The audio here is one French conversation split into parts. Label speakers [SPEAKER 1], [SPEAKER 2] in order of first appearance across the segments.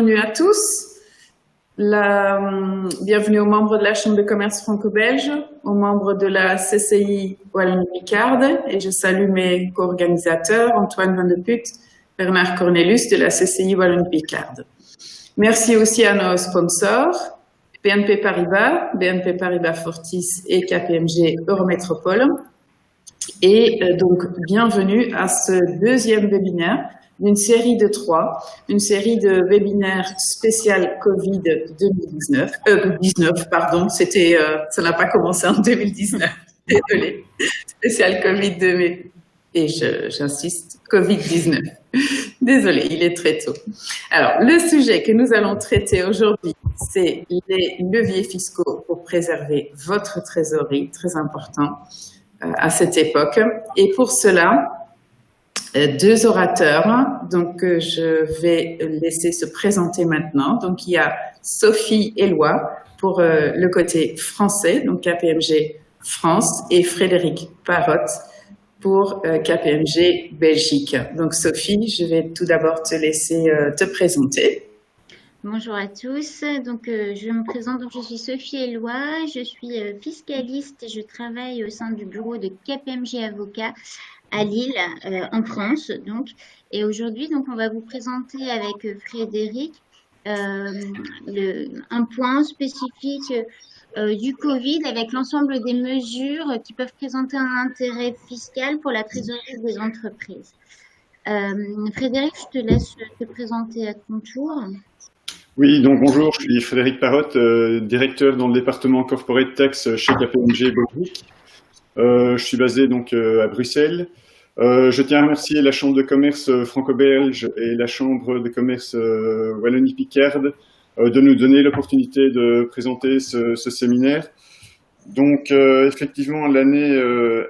[SPEAKER 1] bienvenue à tous. Bienvenue aux membres de la Chambre de commerce franco-belge, aux membres de la CCI Wallonie-Picarde, et je salue mes co-organisateurs, Antoine Van de Put, Bernard Cornelius de la CCI Wallonie-Picarde. Merci aussi à nos sponsors, BNP Paribas Fortis et KPMG Eurométropole. Et donc, bienvenue à ce deuxième webinaire d'une série de 3, une série de webinaires spécial Covid 2019, pardon, ça n'a pas commencé en 2019, désolé, spécial Covid 2000, et j'insiste, Covid-19. Désolé, il est très tôt. Alors, le sujet que nous allons traiter aujourd'hui, c'est les leviers fiscaux pour préserver votre trésorerie, très important à cette époque. Et pour cela, deux orateurs, donc je vais laisser se présenter maintenant. Donc, il y a Sophie Éloi pour le côté français, donc KPMG France, et Frédéric Parotte pour KPMG Belgique. Donc, Sophie, je vais tout d'abord te laisser te présenter.
[SPEAKER 2] Bonjour à tous, donc je me présente, donc je suis Sophie Éloi, je suis fiscaliste et je travaille au sein du bureau de KPMG Avocats à Lille, en France, donc. Et aujourd'hui, donc, on va vous présenter avec Frédéric un point spécifique du Covid avec l'ensemble des mesures qui peuvent présenter un intérêt fiscal pour la trésorerie des entreprises. Frédéric, je te laisse te présenter à ton tour.
[SPEAKER 3] Oui, donc bonjour, je suis Frédéric Parotte, directeur dans le département Corporate Tax chez KPMG Belgique. Je suis basé donc à Bruxelles. Je tiens à remercier la Chambre de commerce franco-belge et la Chambre de commerce Wallonie-Picarde de nous donner l'opportunité de présenter ce séminaire. Donc effectivement, l'année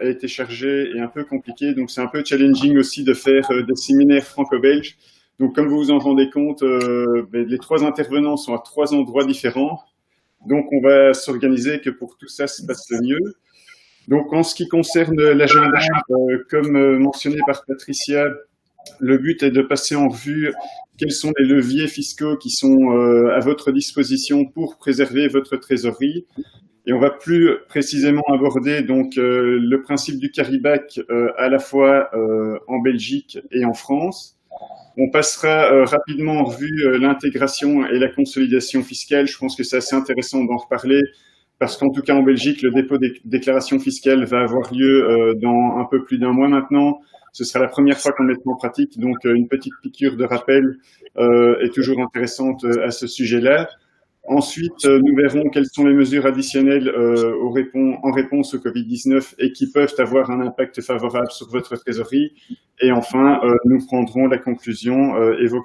[SPEAKER 3] a été chargée et un peu compliquée, donc c'est un peu challenging aussi de faire des séminaires franco-belges. Donc, comme vous vous en rendez compte, les trois intervenants sont à trois endroits différents. Donc, on va s'organiser que pour tout ça se passe le mieux. Donc, en ce qui concerne l'agenda, comme mentionné par Patricia, le but est de passer en revue quels sont les leviers fiscaux qui sont à votre disposition pour préserver votre trésorerie. Et on va plus précisément aborder donc le principe du carry-back à la fois en Belgique et en France. On passera rapidement en revue l'intégration et la consolidation fiscale. Je pense que c'est assez intéressant d'en reparler parce qu'en tout cas en Belgique, le dépôt des déclarations fiscales va avoir lieu dans un peu plus d'un mois maintenant. Ce sera la première fois qu'on le mettra en pratique, donc une petite piqûre de rappel est toujours intéressante à ce sujet-là. Ensuite, nous verrons quelles sont les mesures additionnelles en réponse au Covid-19 et qui peuvent avoir un impact favorable sur votre trésorerie. Et enfin, nous prendrons la conclusion et vos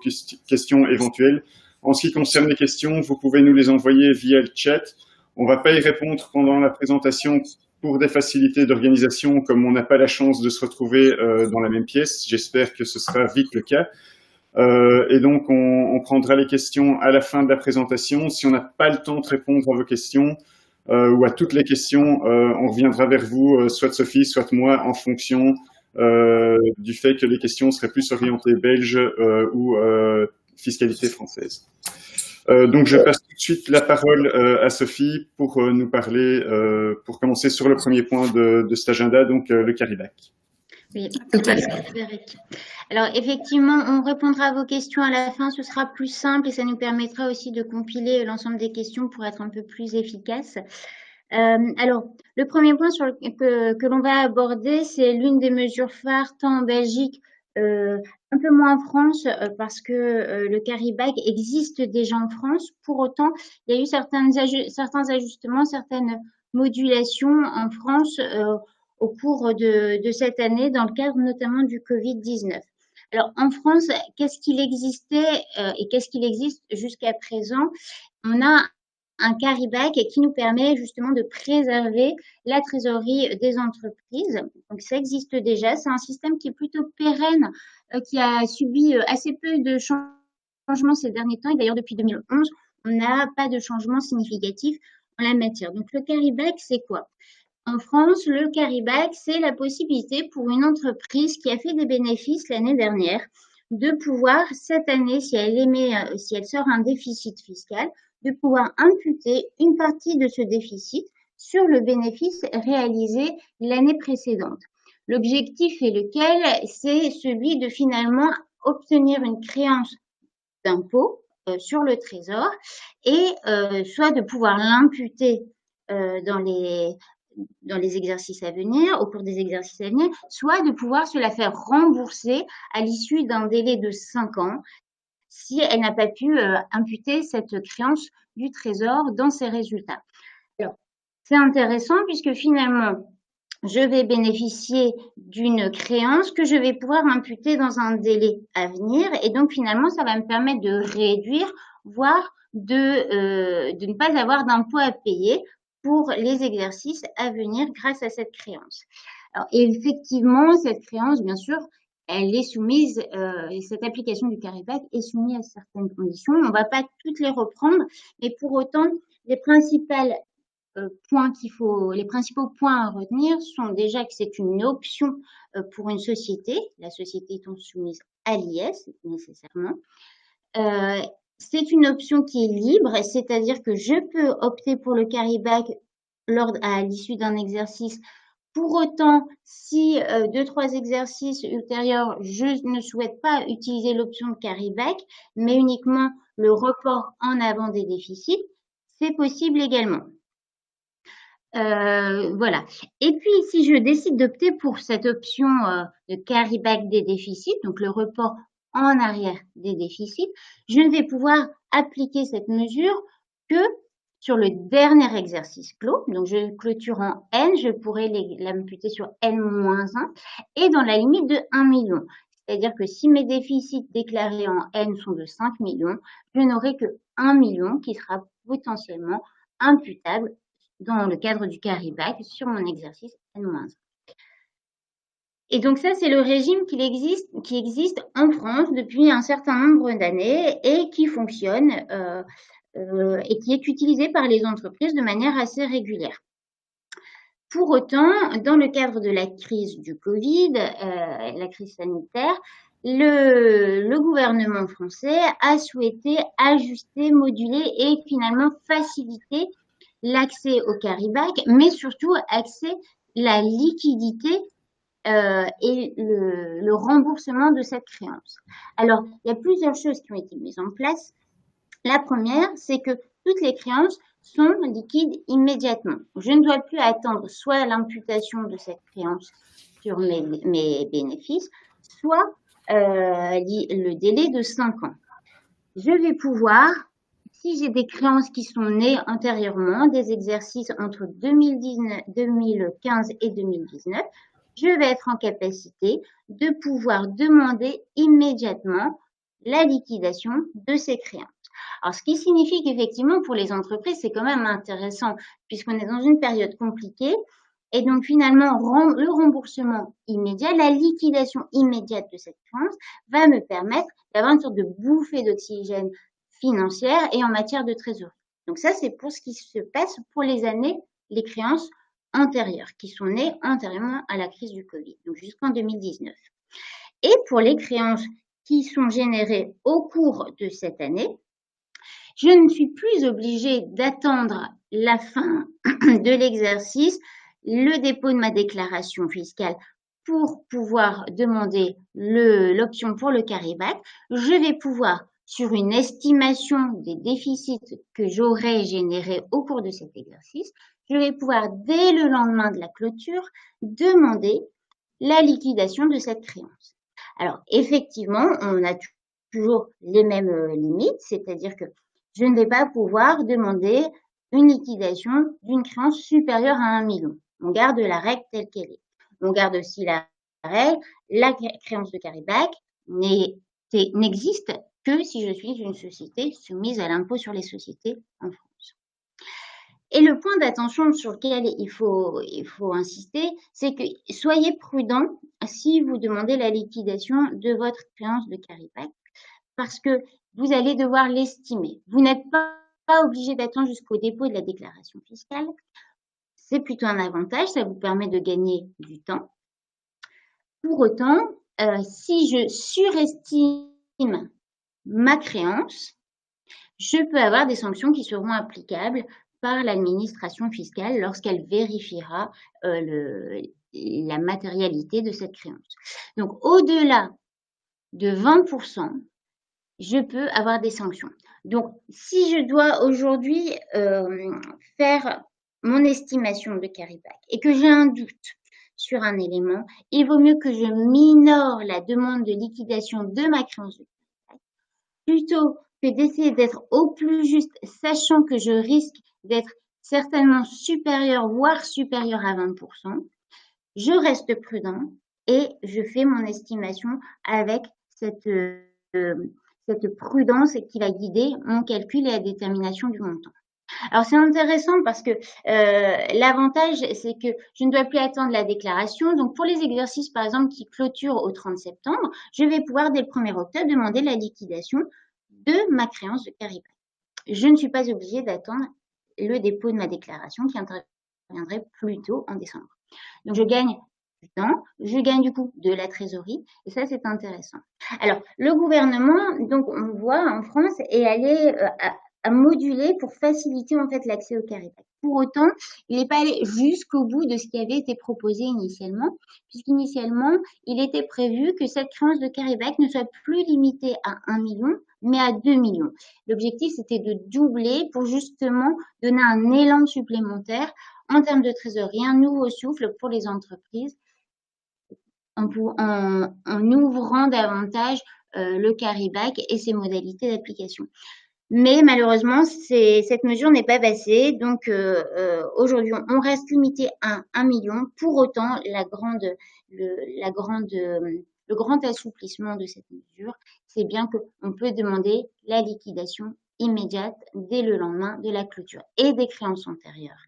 [SPEAKER 3] questions éventuelles. En ce qui concerne les questions, vous pouvez nous les envoyer via le chat. On ne va pas y répondre pendant la présentation pour des facilités d'organisation, comme on n'a pas la chance de se retrouver dans la même pièce. J'espère que ce sera vite le cas. Et donc, on prendra les questions à la fin de la présentation. Si on n'a pas le temps de répondre à vos questions ou à toutes les questions, on reviendra vers vous, soit Sophie, soit moi, en fonction du fait que les questions seraient plus orientées belge ou fiscalité française. Donc, je passe tout de suite la parole à Sophie pour nous parler, pour commencer sur le premier point de cet agenda, donc le carry-back.
[SPEAKER 2] Oui, merci Frédéric. Alors effectivement, on répondra à vos questions à la fin, ce sera plus simple et ça nous permettra aussi de compiler l'ensemble des questions pour être un peu plus efficace. Alors, le premier point que l'on va aborder, c'est l'une des mesures phares tant en Belgique, un peu moins en France parce que le carry-back existe déjà en France. Pour autant, il y a eu certains ajustements, certaines modulations en France au cours de cette année, dans le cadre notamment du Covid-19. Alors, en France, qu'est-ce qu'il existait et qu'est-ce qu'il existe jusqu'à présent? On a un carry-back qui nous permet justement de préserver la trésorerie des entreprises. Donc, ça existe déjà. C'est un système qui est plutôt pérenne, qui a subi assez peu de changements ces derniers temps. Et d'ailleurs, depuis 2011, on n'a pas de changement significatif en la matière. Donc, le carry-back, c'est quoi? En France, le carry-back, c'est la possibilité pour une entreprise qui a fait des bénéfices l'année dernière de pouvoir, cette année, si elle sort un déficit fiscal, de pouvoir imputer une partie de ce déficit sur le bénéfice réalisé l'année précédente. L'objectif est lequel? C'est celui de finalement obtenir une créance d'impôt sur le trésor et soit de pouvoir l'imputer dans les exercices à venir, au cours des exercices à venir, soit de pouvoir se la faire rembourser à l'issue d'un délai de 5 ans si elle n'a pas pu imputer cette créance du trésor dans ses résultats. Alors, c'est intéressant puisque finalement, je vais bénéficier d'une créance que je vais pouvoir imputer dans un délai à venir et donc finalement, ça va me permettre de réduire, voire de ne pas avoir d'impôt à payer pour les exercices à venir grâce à cette créance. Alors, effectivement, cette créance, bien sûr, elle est soumise, cette application du carry-back est soumise à certaines conditions. On ne va pas toutes les reprendre, mais pour autant, les principaux points à retenir sont déjà que c'est une option pour une société, la société étant soumise à l'IS nécessairement. C'est une option qui est libre, c'est-à-dire que je peux opter pour le carry-back à l'issue d'un exercice. Pour autant, si 2-3 exercices ultérieurs, je ne souhaite pas utiliser l'option de carry-back, mais uniquement le report en avant des déficits, c'est possible également. Voilà. Et puis, si je décide d'opter pour cette option de carry-back des déficits, donc le report en arrière des déficits, je ne vais pouvoir appliquer cette mesure que sur le dernier exercice clos. Donc, je clôture en N, je pourrais l'imputer sur N-1 et dans la limite de 1 million. C'est-à-dire que si mes déficits déclarés en N sont de 5 millions, je n'aurai que 1 million qui sera potentiellement imputable dans le cadre du carry-back sur mon exercice N-1. Et donc ça, c'est le régime qui existe en France depuis un certain nombre d'années et qui fonctionne et qui est utilisé par les entreprises de manière assez régulière. Pour autant, dans le cadre de la crise du Covid, la crise sanitaire, le gouvernement français a souhaité ajuster, moduler et finalement faciliter l'accès au carry-back, mais surtout la liquidité et le remboursement de cette créance. Alors, il y a plusieurs choses qui ont été mises en place. La première, c'est que toutes les créances sont liquides immédiatement. Je ne dois plus attendre soit l'imputation de cette créance sur mes bénéfices, soit le délai de 5 ans. Je vais pouvoir, si j'ai des créances qui sont nées antérieurement, des exercices entre 2015 et 2019, je vais être en capacité de pouvoir demander immédiatement la liquidation de ces créances. Alors, ce qui signifie qu'effectivement, pour les entreprises, c'est quand même intéressant puisqu'on est dans une période compliquée et donc finalement, le remboursement immédiat, la liquidation immédiate de cette créance va me permettre d'avoir une sorte de bouffée d'oxygène financière et en matière de trésorerie. Donc ça, c'est pour ce qui se passe pour les créances antérieures, qui sont nées antérieurement à la crise du Covid, donc jusqu'en 2019. Et pour les créances qui sont générées au cours de cette année, je ne suis plus obligée d'attendre la fin de l'exercice, le dépôt de ma déclaration fiscale pour pouvoir demander l'option pour le carry-back. Je vais pouvoir, sur une estimation des déficits que j'aurai générés au cours de cet exercice, je vais pouvoir, dès le lendemain de la clôture, demander la liquidation de cette créance. Alors, effectivement, on a toujours les mêmes limites, c'est-à-dire que je ne vais pas pouvoir demander une liquidation d'une créance supérieure à 1 million. On garde la règle telle qu'elle est. On garde aussi la règle, la créance de carry-back n'existe que si je suis une société soumise à l'impôt sur les sociétés en France. Et le point d'attention sur lequel il faut insister, c'est que soyez prudent si vous demandez la liquidation de votre créance de carry-back, parce que vous allez devoir l'estimer. Vous n'êtes pas obligé d'attendre jusqu'au dépôt de la déclaration fiscale. C'est plutôt un avantage, ça vous permet de gagner du temps. Pour autant, si je surestime ma créance, je peux avoir des sanctions qui seront applicables par l'administration fiscale lorsqu'elle vérifiera la matérialité de cette créance. Donc, au-delà de 20%, je peux avoir des sanctions. Donc, si je dois aujourd'hui faire mon estimation de carryback et que j'ai un doute sur un élément, il vaut mieux que je minore la demande de liquidation de ma créance de carryback plutôt que d'essayer d'être au plus juste, sachant que je risque d'être certainement supérieur, voire supérieur à 20%. Je reste prudent et je fais mon estimation avec cette prudence qui va guider mon calcul et la détermination du montant. Alors, c'est intéressant parce que l'avantage, c'est que je ne dois plus attendre la déclaration. Donc, pour les exercices, par exemple, qui clôturent au 30 septembre, je vais pouvoir, dès le 1er octobre, demander la liquidation de ma créance de carryback. Je ne suis pas obligée d'attendre le dépôt de ma déclaration qui interviendrait plus tôt en décembre. Donc, je gagne du temps, je gagne du coup de la trésorerie et ça, c'est intéressant. Alors, le gouvernement, donc, on voit en France, est allé à moduler pour faciliter en fait l'accès au carryback. Pour autant, il n'est pas allé jusqu'au bout de ce qui avait été proposé initialement, puisqu'initialement, il était prévu que cette créance de carryback ne soit plus limitée à 1 million, mais à 2 millions. L'objectif, c'était de doubler pour justement donner un élan supplémentaire en termes de trésorerie, un nouveau souffle pour les entreprises, en ouvrant davantage le carryback et ses modalités d'application. Mais malheureusement, cette mesure n'est pas passée. Donc, aujourd'hui, on reste limité à 1 million. Pour autant, le grand assouplissement de cette mesure, c'est bien qu'on peut demander la liquidation immédiate dès le lendemain de la clôture et des créances antérieures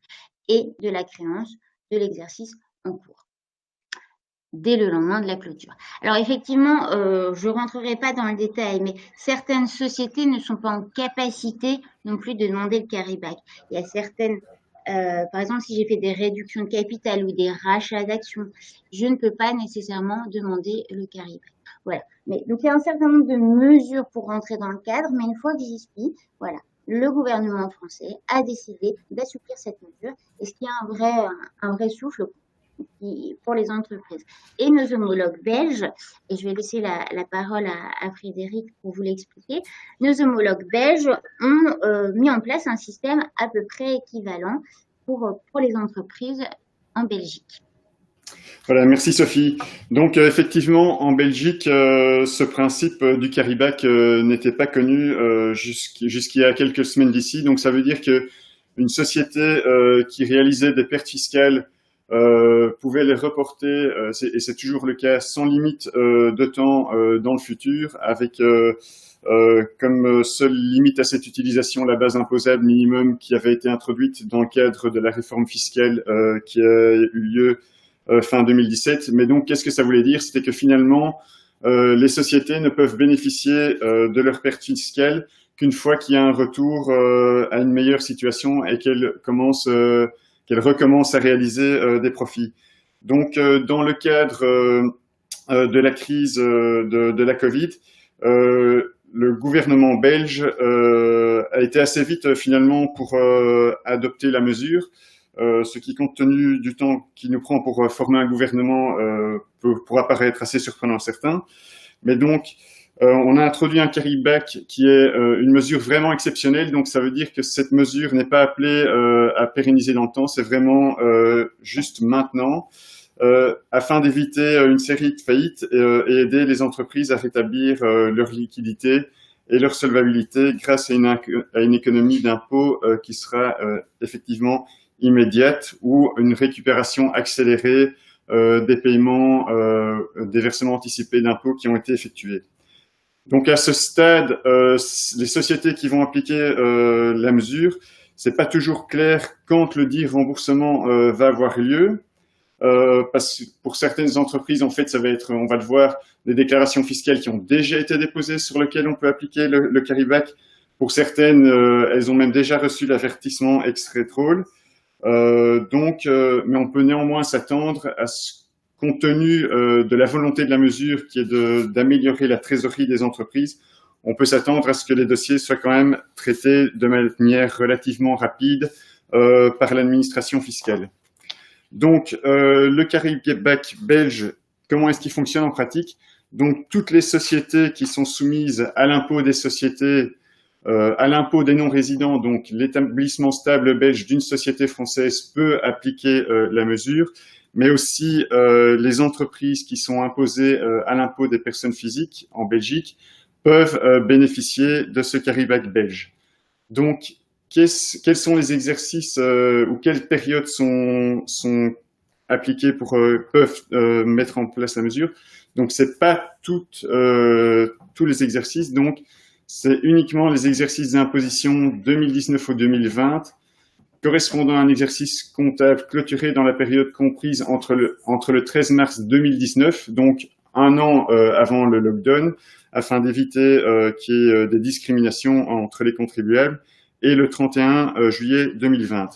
[SPEAKER 2] et de la créance de l'exercice en cours dès le lendemain de la clôture. Alors effectivement, je ne rentrerai pas dans le détail, mais certaines sociétés ne sont pas en capacité non plus de demander le carryback. Il y a certaines, par exemple, si j'ai fait des réductions de capital ou des rachats d'actions, je ne peux pas nécessairement demander le carryback. Voilà. Mais, donc il y a un certain nombre de mesures pour rentrer dans le cadre, mais une fois que j'y suis, voilà, le gouvernement français a décidé d'assouplir cette mesure, et ce qui est un vrai souffle pour les entreprises. Et nos homologues belges, et je vais laisser la parole à Frédéric pour vous l'expliquer, nos homologues belges ont mis en place un système à peu près équivalent pour les entreprises en Belgique.
[SPEAKER 3] Voilà, merci Sophie. Donc effectivement, en Belgique, ce principe du carryback n'était pas connu jusqu'il y a quelques semaines d'ici. Donc ça veut dire que une société qui réalisait des pertes fiscales pouvait les reporter, et c'est toujours le cas, sans limite de temps dans le futur, avec comme seule limite à cette utilisation la base imposable minimum qui avait été introduite dans le cadre de la réforme fiscale qui a eu lieu fin 2017. Mais donc, qu'est-ce que ça voulait dire? C'était que finalement, les sociétés ne peuvent bénéficier de leurs pertes fiscales qu'une fois qu'il y a un retour à une meilleure situation et qu'elles recommencent à réaliser des profits. Donc, dans le cadre de la crise de la Covid, le gouvernement belge a été assez vite finalement pour adopter la mesure, ce qui, compte tenu du temps qu'il nous prend pour former un gouvernement, pourra paraître assez surprenant à certains. Mais donc, on a introduit un carryback qui est une mesure vraiment exceptionnelle. Donc, ça veut dire que cette mesure n'est pas appelée à pérenniser dans le temps. C'est vraiment juste maintenant, afin d'éviter une série de faillites et aider les entreprises à rétablir leur liquidité et leur solvabilité grâce à une économie d'impôts qui sera effectivement immédiate ou une récupération accélérée des paiements, des versements anticipés d'impôts qui ont été effectués. Donc à ce stade, les sociétés qui vont appliquer la mesure, c'est pas toujours clair quand le dit remboursement va avoir lieu, parce que pour certaines entreprises, en fait, ça va être, on va le voir, des déclarations fiscales qui ont déjà été déposées sur lesquelles on peut appliquer le carryback. Pour certaines, elles ont même déjà reçu l'avertissement ex-rétrol. Mais on peut néanmoins s'attendre à ce compte tenu de la volonté de la mesure qui est d'améliorer la trésorerie des entreprises, on peut s'attendre à ce que les dossiers soient quand même traités de manière relativement rapide par l'administration fiscale. Donc, le carry-back belge, comment est-ce qu'il fonctionne en pratique? Donc, toutes les sociétés qui sont soumises à l'impôt des sociétés, à l'impôt des non-résidents, donc l'établissement stable belge d'une société française peut appliquer la mesure, mais aussi les entreprises qui sont imposées à l'impôt des personnes physiques en Belgique peuvent bénéficier de ce carry-back belge. Donc, quels sont les exercices ou quelles périodes sont appliquées peuvent mettre en place la mesure? Donc, c'est pas tous les exercices. Donc, c'est uniquement les exercices d'imposition 2019 ou 2020 correspondant à un exercice comptable clôturé dans la période comprise entre le 13 mars 2019, donc un an avant le lockdown, afin d'éviter qu'il y ait des discriminations entre les contribuables, et le 31 juillet 2020.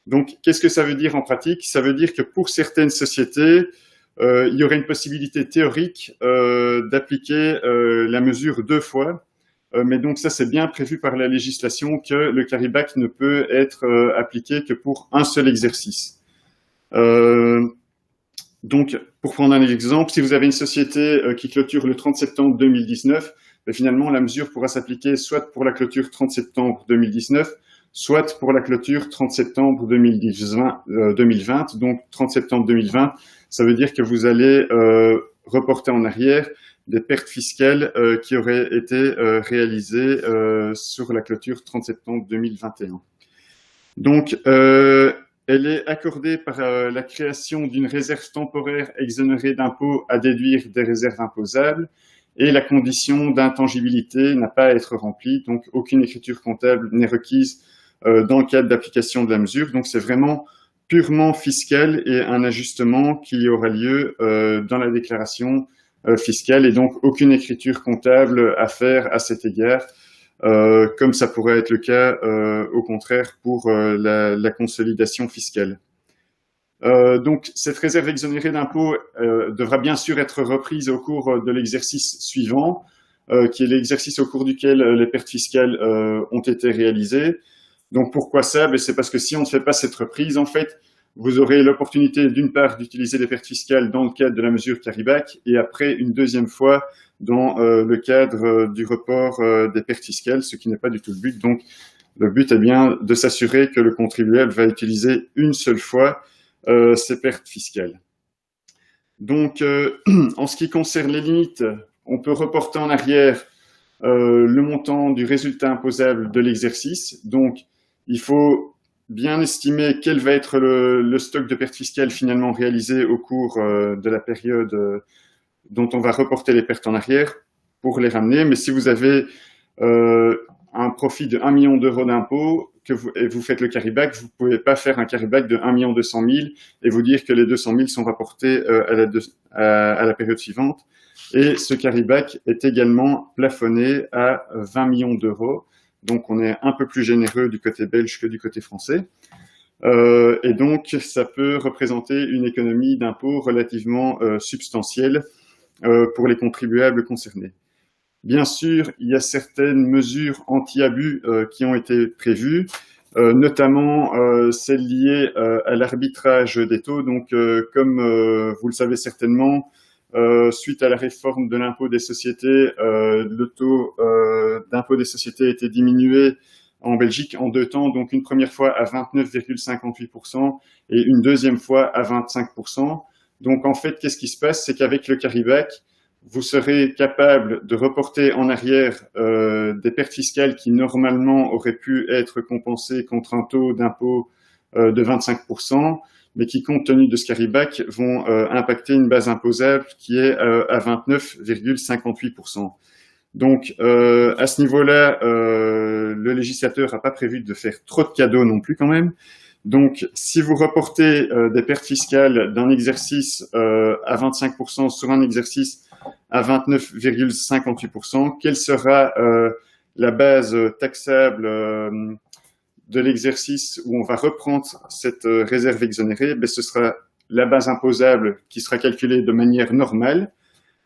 [SPEAKER 3] Donc, qu'est-ce que ça veut dire en pratique? Ça veut dire que pour certaines sociétés, il y aurait une possibilité théorique d'appliquer la mesure 2 fois, mais donc ça, c'est bien prévu par la législation que le carry-back ne peut être appliqué que pour un seul exercice. Donc, pour prendre un exemple, si vous avez une société qui clôture le 30 septembre 2019, finalement, la mesure pourra s'appliquer soit pour la clôture 30 septembre 2019, soit pour la clôture 30 septembre 2020. Donc, 30 septembre 2020, ça veut dire que vous allez reporter en arrière des pertes fiscales qui auraient été réalisées sur la clôture 30 septembre 2021. Donc, elle est accordée par la création d'une réserve temporaire exonérée d'impôts à déduire des réserves imposables, et la condition d'intangibilité n'a pas à être remplie, donc aucune écriture comptable n'est requise dans le cadre d'application de la mesure. Donc c'est vraiment purement fiscal et un ajustement qui aura lieu dans la déclaration fiscale, et donc aucune écriture comptable à faire à cet égard, comme ça pourrait être le cas au contraire pour la consolidation fiscale. Donc, cette réserve exonérée d'impôt devra bien sûr être reprise au cours de l'exercice suivant, qui est l'exercice au cours duquel les pertes fiscales ont été réalisées. Donc, pourquoi ça? C'est parce que si on ne fait pas cette reprise, en fait, vous aurez l'opportunité d'une part d'utiliser les pertes fiscales dans le cadre de la mesure carry-back, et après une deuxième fois dans le cadre du report des pertes fiscales, ce qui n'est pas du tout le but. Donc, le but est bien de s'assurer que le contribuable va utiliser une seule fois ces pertes fiscales. Donc, en ce qui concerne les limites, on peut reporter en arrière le montant du résultat imposable de l'exercice. Donc, il faut bien estimer quel va être le stock de pertes fiscales finalement réalisé au cours de la période dont on va reporter les pertes en arrière pour les ramener. Mais si vous avez un profit de 1 million d'euros d'impôt et vous faites le carry-back, vous ne pouvez pas faire un carry-back de 1 200 000 et vous dire que les 200 000 sont rapportés à la période suivante. Et ce carry-back est également plafonné à 20 millions d'euros. Donc, on est un peu plus généreux du côté belge que du côté français. Et donc, ça peut représenter une économie d'impôt relativement substantielle pour les contribuables concernés. Bien sûr, il y a certaines mesures anti-abus qui ont été prévues, notamment celles liées à l'arbitrage des taux. Donc, comme vous le savez certainement, suite à la réforme de l'impôt des sociétés, le taux d'impôt des sociétés a été diminué en Belgique en 2 temps, donc une première fois à 29,58% et une deuxième fois à 25%. Donc en fait, qu'est-ce qui se passe? C'est qu'avec le carry-back, vous serez capable de reporter en arrière des pertes fiscales qui normalement auraient pu être compensées contre un taux d'impôt de 25%, mais qui, compte tenu de ce carry-back, vont impacter une base imposable qui est à 29,58%. Donc, à ce niveau-là, le législateur n'a pas prévu de faire trop de cadeaux non plus quand même. Donc, si vous reportez des pertes fiscales d'un exercice à 25% sur un exercice à 29,58%, quelle sera la base taxable de l'exercice où on va reprendre cette réserve exonérée? Ce sera la base imposable qui sera calculée de manière normale,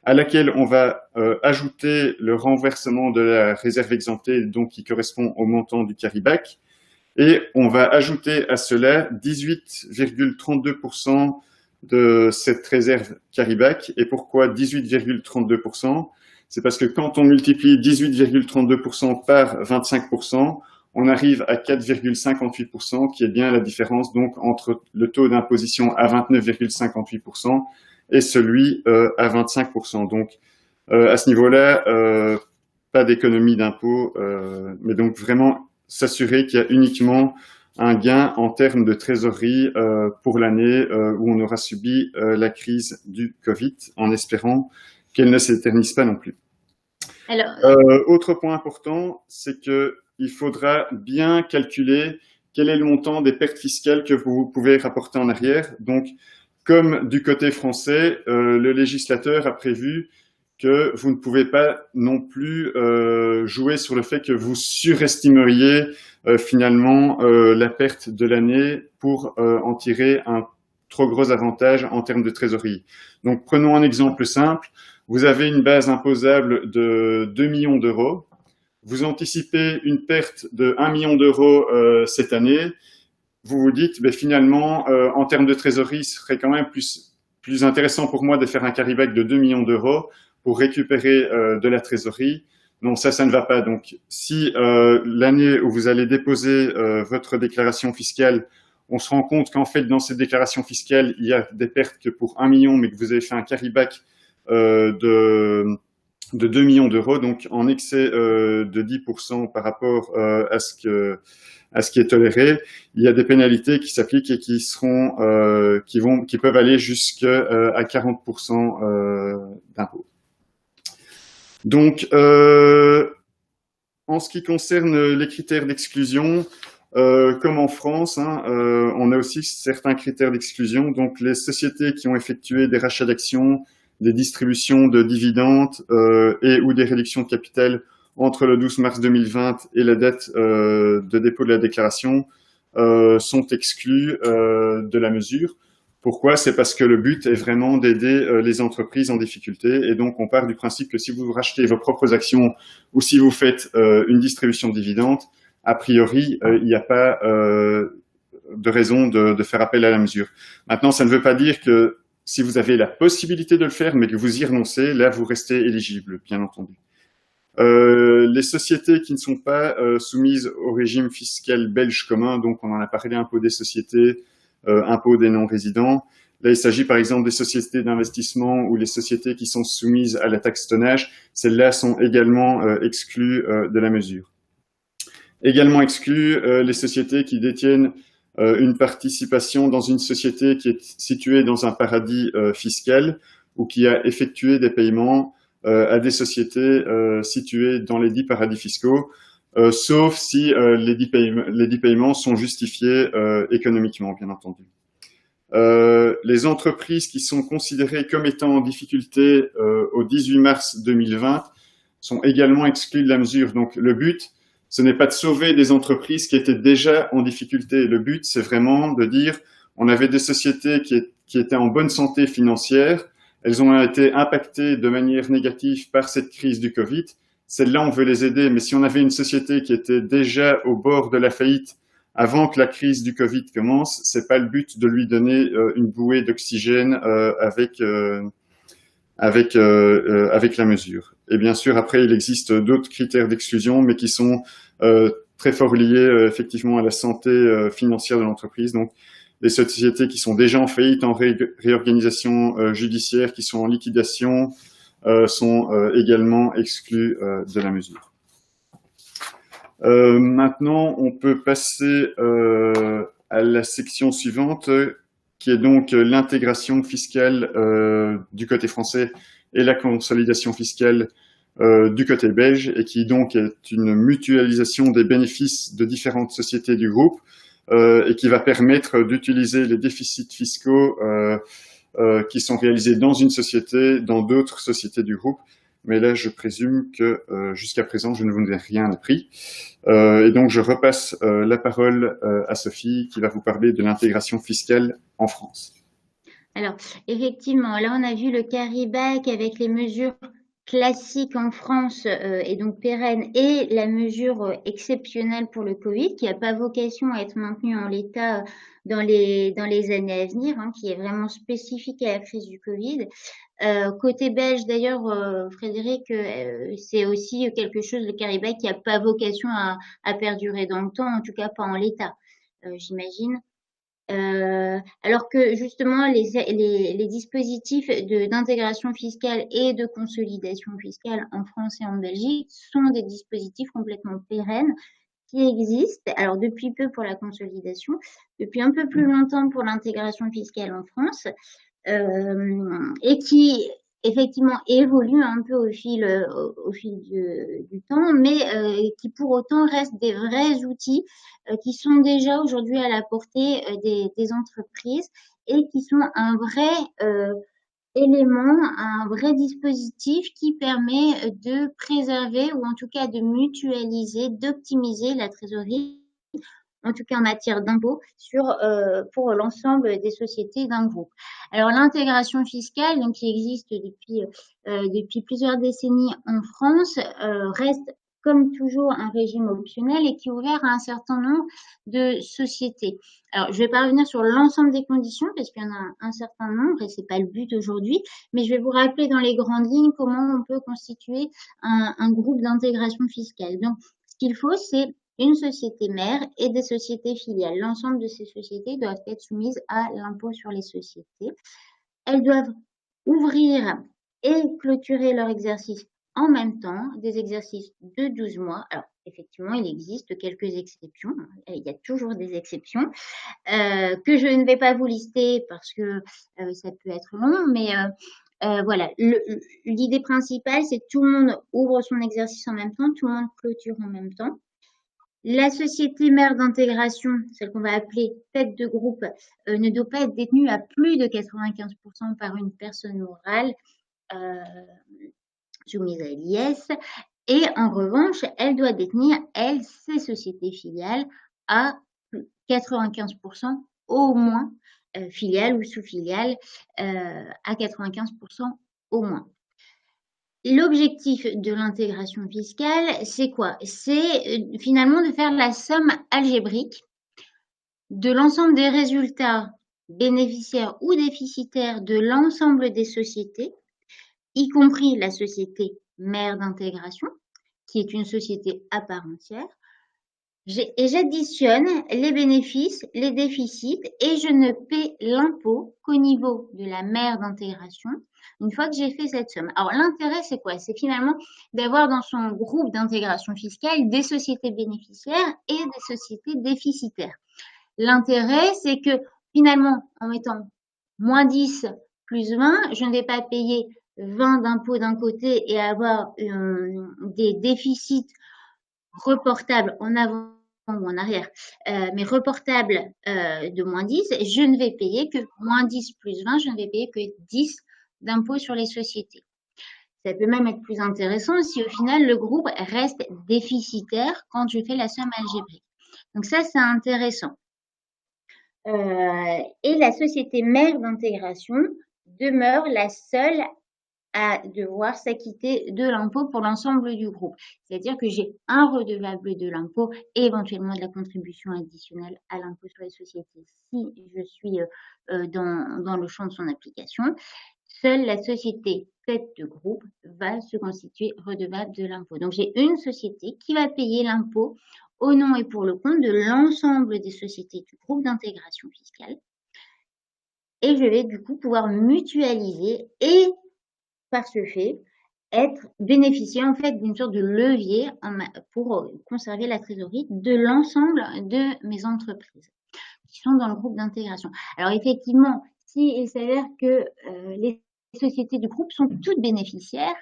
[SPEAKER 3] à laquelle on va ajouter le renversement de la réserve exemptée, donc qui correspond au montant du carry-back, et on va ajouter à cela 18,32% de cette réserve carry-back. Et pourquoi 18,32%? C'est parce que quand on multiplie 18,32% par 25%, on arrive à 4,58%, qui est bien la différence donc entre le taux d'imposition à 29,58% et celui à 25%. Donc, à ce niveau-là, pas d'économie d'impôt, mais donc vraiment s'assurer qu'il y a uniquement un gain en termes de trésorerie pour l'année où on aura subi la crise du Covid, en espérant qu'elle ne s'éternise pas non plus.
[SPEAKER 2] Alors...
[SPEAKER 3] autre point important, c'est qu'il faudra bien calculer quel est le montant des pertes fiscales que vous pouvez rapporter en arrière. Donc, comme du côté français, le législateur a prévu que vous ne pouvez pas non plus jouer sur le fait que vous surestimeriez finalement la perte de l'année pour en tirer un trop gros avantage en termes de trésorerie. Donc, prenons un exemple simple. Vous avez une base imposable de 2 millions d'euros. Vous anticipez une perte de 1 million d'euros cette année. Vous vous dites, ben, finalement, en termes de trésorerie, ce serait quand même plus intéressant pour moi de faire un carry-back de 2 millions d'euros pour récupérer de la trésorerie. Non, ça ne va pas. Donc, si l'année où vous allez déposer votre déclaration fiscale, on se rend compte qu'en fait, dans cette déclaration fiscale, il y a des pertes que pour 1 million, mais que vous avez fait un carry-back de 2 millions d'euros, donc en excès de 10% par rapport à ce qui est toléré, il y a des pénalités qui s'appliquent et qui peuvent aller jusqu'à 40% d'impôt. Donc, en ce qui concerne les critères d'exclusion, comme en France, on a aussi certains critères d'exclusion. Donc, les sociétés qui ont effectué des rachats d'actions, des distributions de dividendes et ou des réductions de capital entre le 12 mars 2020 et la date de dépôt de la déclaration sont exclus de la mesure. Pourquoi? C'est parce que le but est vraiment d'aider les entreprises en difficulté, et donc on part du principe que si vous rachetez vos propres actions ou si vous faites une distribution de dividendes, a priori, il n'y a pas de raison de faire appel à la mesure. Maintenant, ça ne veut pas dire que si vous avez la possibilité de le faire, mais que vous y renoncez, là, vous restez éligible, bien entendu. Les sociétés qui ne sont pas soumises au régime fiscal belge commun, donc on en a parlé, impôt des sociétés, impôt des non-résidents. Là, il s'agit par exemple des sociétés d'investissement ou les sociétés qui sont soumises à la taxe tonnage. Celles-là sont également exclues de la mesure. Également exclues les sociétés qui détiennent une participation dans une société qui est située dans un paradis fiscal ou qui a effectué des paiements à des sociétés situées dans les 10 paradis fiscaux, sauf si les 10 paiements sont justifiés économiquement, bien entendu. Les entreprises qui sont considérées comme étant en difficulté au 18 mars 2020 sont également exclues de la mesure. Donc le but, ce n'est pas de sauver des entreprises qui étaient déjà en difficulté. Le but, c'est vraiment de dire, on avait des sociétés qui étaient en bonne santé financière, elles ont été impactées de manière négative par cette crise du Covid. Celles-là, on veut les aider, mais si on avait une société qui était déjà au bord de la faillite avant que la crise du Covid commence, c'est pas le but de lui donner une bouée d'oxygène avec la mesure. Et bien sûr, après, il existe d'autres critères d'exclusion, mais qui sont très fort liés effectivement à la santé financière de l'entreprise. Donc, les sociétés qui sont déjà en faillite, en réorganisation judiciaire, qui sont en liquidation, sont également exclues de la mesure. Maintenant, on peut passer à la section suivante, qui est donc l'intégration fiscale du côté français et la consolidation fiscale du côté belge, et qui donc est une mutualisation des bénéfices de différentes sociétés du groupe et qui va permettre d'utiliser les déficits fiscaux qui sont réalisés dans une société, dans d'autres sociétés du groupe. Mais là, je présume que jusqu'à présent, je ne vous ai rien appris. Et donc, je repasse la parole à Sophie, qui va vous parler de l'intégration fiscale en France.
[SPEAKER 2] Alors, effectivement, là, on a vu le carry back avec les mesures classiques en France et donc pérennes et la mesure exceptionnelle pour le Covid qui n'a pas vocation à être maintenue en l'état dans les années à venir, hein, qui est vraiment spécifique à la crise du Covid. Côté belge, d'ailleurs, Frédéric, c'est aussi quelque chose, le carry back, qui n'a pas vocation à perdurer dans le temps, en tout cas pas en l'état, j'imagine. Alors que justement les dispositifs d'intégration fiscale et de consolidation fiscale en France et en Belgique sont des dispositifs complètement pérennes qui existent, alors depuis peu pour la consolidation, depuis un peu plus longtemps pour l'intégration fiscale en France, et qui effectivement évoluent un peu au fil du temps, mais qui pour autant restent des vrais outils qui sont déjà aujourd'hui à la portée des entreprises et qui sont un vrai élément, un vrai dispositif qui permet de préserver ou en tout cas de mutualiser, d'optimiser la trésorerie, en tout cas en matière d'impôts, pour l'ensemble des sociétés d'un groupe. Alors l'intégration fiscale, donc qui existe depuis plusieurs décennies en France, reste comme toujours un régime optionnel et qui est ouvert à un certain nombre de sociétés. Alors, je ne vais pas revenir sur l'ensemble des conditions parce qu'il y en a un certain nombre et c'est pas le but aujourd'hui, mais je vais vous rappeler dans les grandes lignes comment on peut constituer un groupe d'intégration fiscale. Donc, ce qu'il faut, c'est une société mère et des sociétés filiales. L'ensemble de ces sociétés doivent être soumises à l'impôt sur les sociétés. Elles doivent ouvrir et clôturer leur exercice en même temps, des exercices de 12 mois. Alors, effectivement, il existe quelques exceptions. Il y a toujours des exceptions que je ne vais pas vous lister parce que ça peut être long, mais voilà. L'idée principale, c'est que tout le monde ouvre son exercice en même temps, tout le monde clôture en même temps. La société mère d'intégration, celle qu'on va appeler tête de groupe, ne doit pas être détenue à plus de 95% par une personne morale soumise à l'IS. Et en revanche, elle doit détenir, elle, ses sociétés filiales à 95% au moins, filiales ou sous-filiales, à 95% au moins. L'objectif de l'intégration fiscale, c'est quoi? C'est finalement de faire la somme algébrique de l'ensemble des résultats bénéficiaires ou déficitaires de l'ensemble des sociétés, y compris la société mère d'intégration, qui est une société à part entière, et j'additionne les bénéfices, les déficits, et je ne paie l'impôt qu'au niveau de la mère d'intégration, une fois que j'ai fait cette somme. Alors, l'intérêt, c'est quoi? C'est finalement d'avoir dans son groupe d'intégration fiscale des sociétés bénéficiaires et des sociétés déficitaires. L'intérêt, c'est que finalement, en mettant moins 10 plus 20, je ne vais pas payer 20 d'impôts d'un côté et avoir des déficits reportables en avant ou en arrière, mais reportables de moins 10, je ne vais payer que moins 10 plus 20, je ne vais payer que 10 d'impôts sur les sociétés. Ça peut même être plus intéressant si au final le groupe reste déficitaire quand je fais la somme algébrique. Donc ça, c'est intéressant. Et la société mère d'intégration demeure la seule à devoir s'acquitter de l'impôt pour l'ensemble du groupe. C'est-à-dire que j'ai un redevable de l'impôt et éventuellement de la contribution additionnelle à l'impôt sur les sociétés si je suis dans le champ de son application. Seule la société tête de groupe va se constituer redevable de l'impôt. Donc j'ai une société qui va payer l'impôt au nom et pour le compte de l'ensemble des sociétés du groupe d'intégration fiscale. Et je vais du coup pouvoir mutualiser et par ce fait, bénéficier en fait d'une sorte de levier pour conserver la trésorerie de l'ensemble de mes entreprises qui sont dans le groupe d'intégration. Alors effectivement, s'il s'avère que les sociétés du groupe sont toutes bénéficiaires,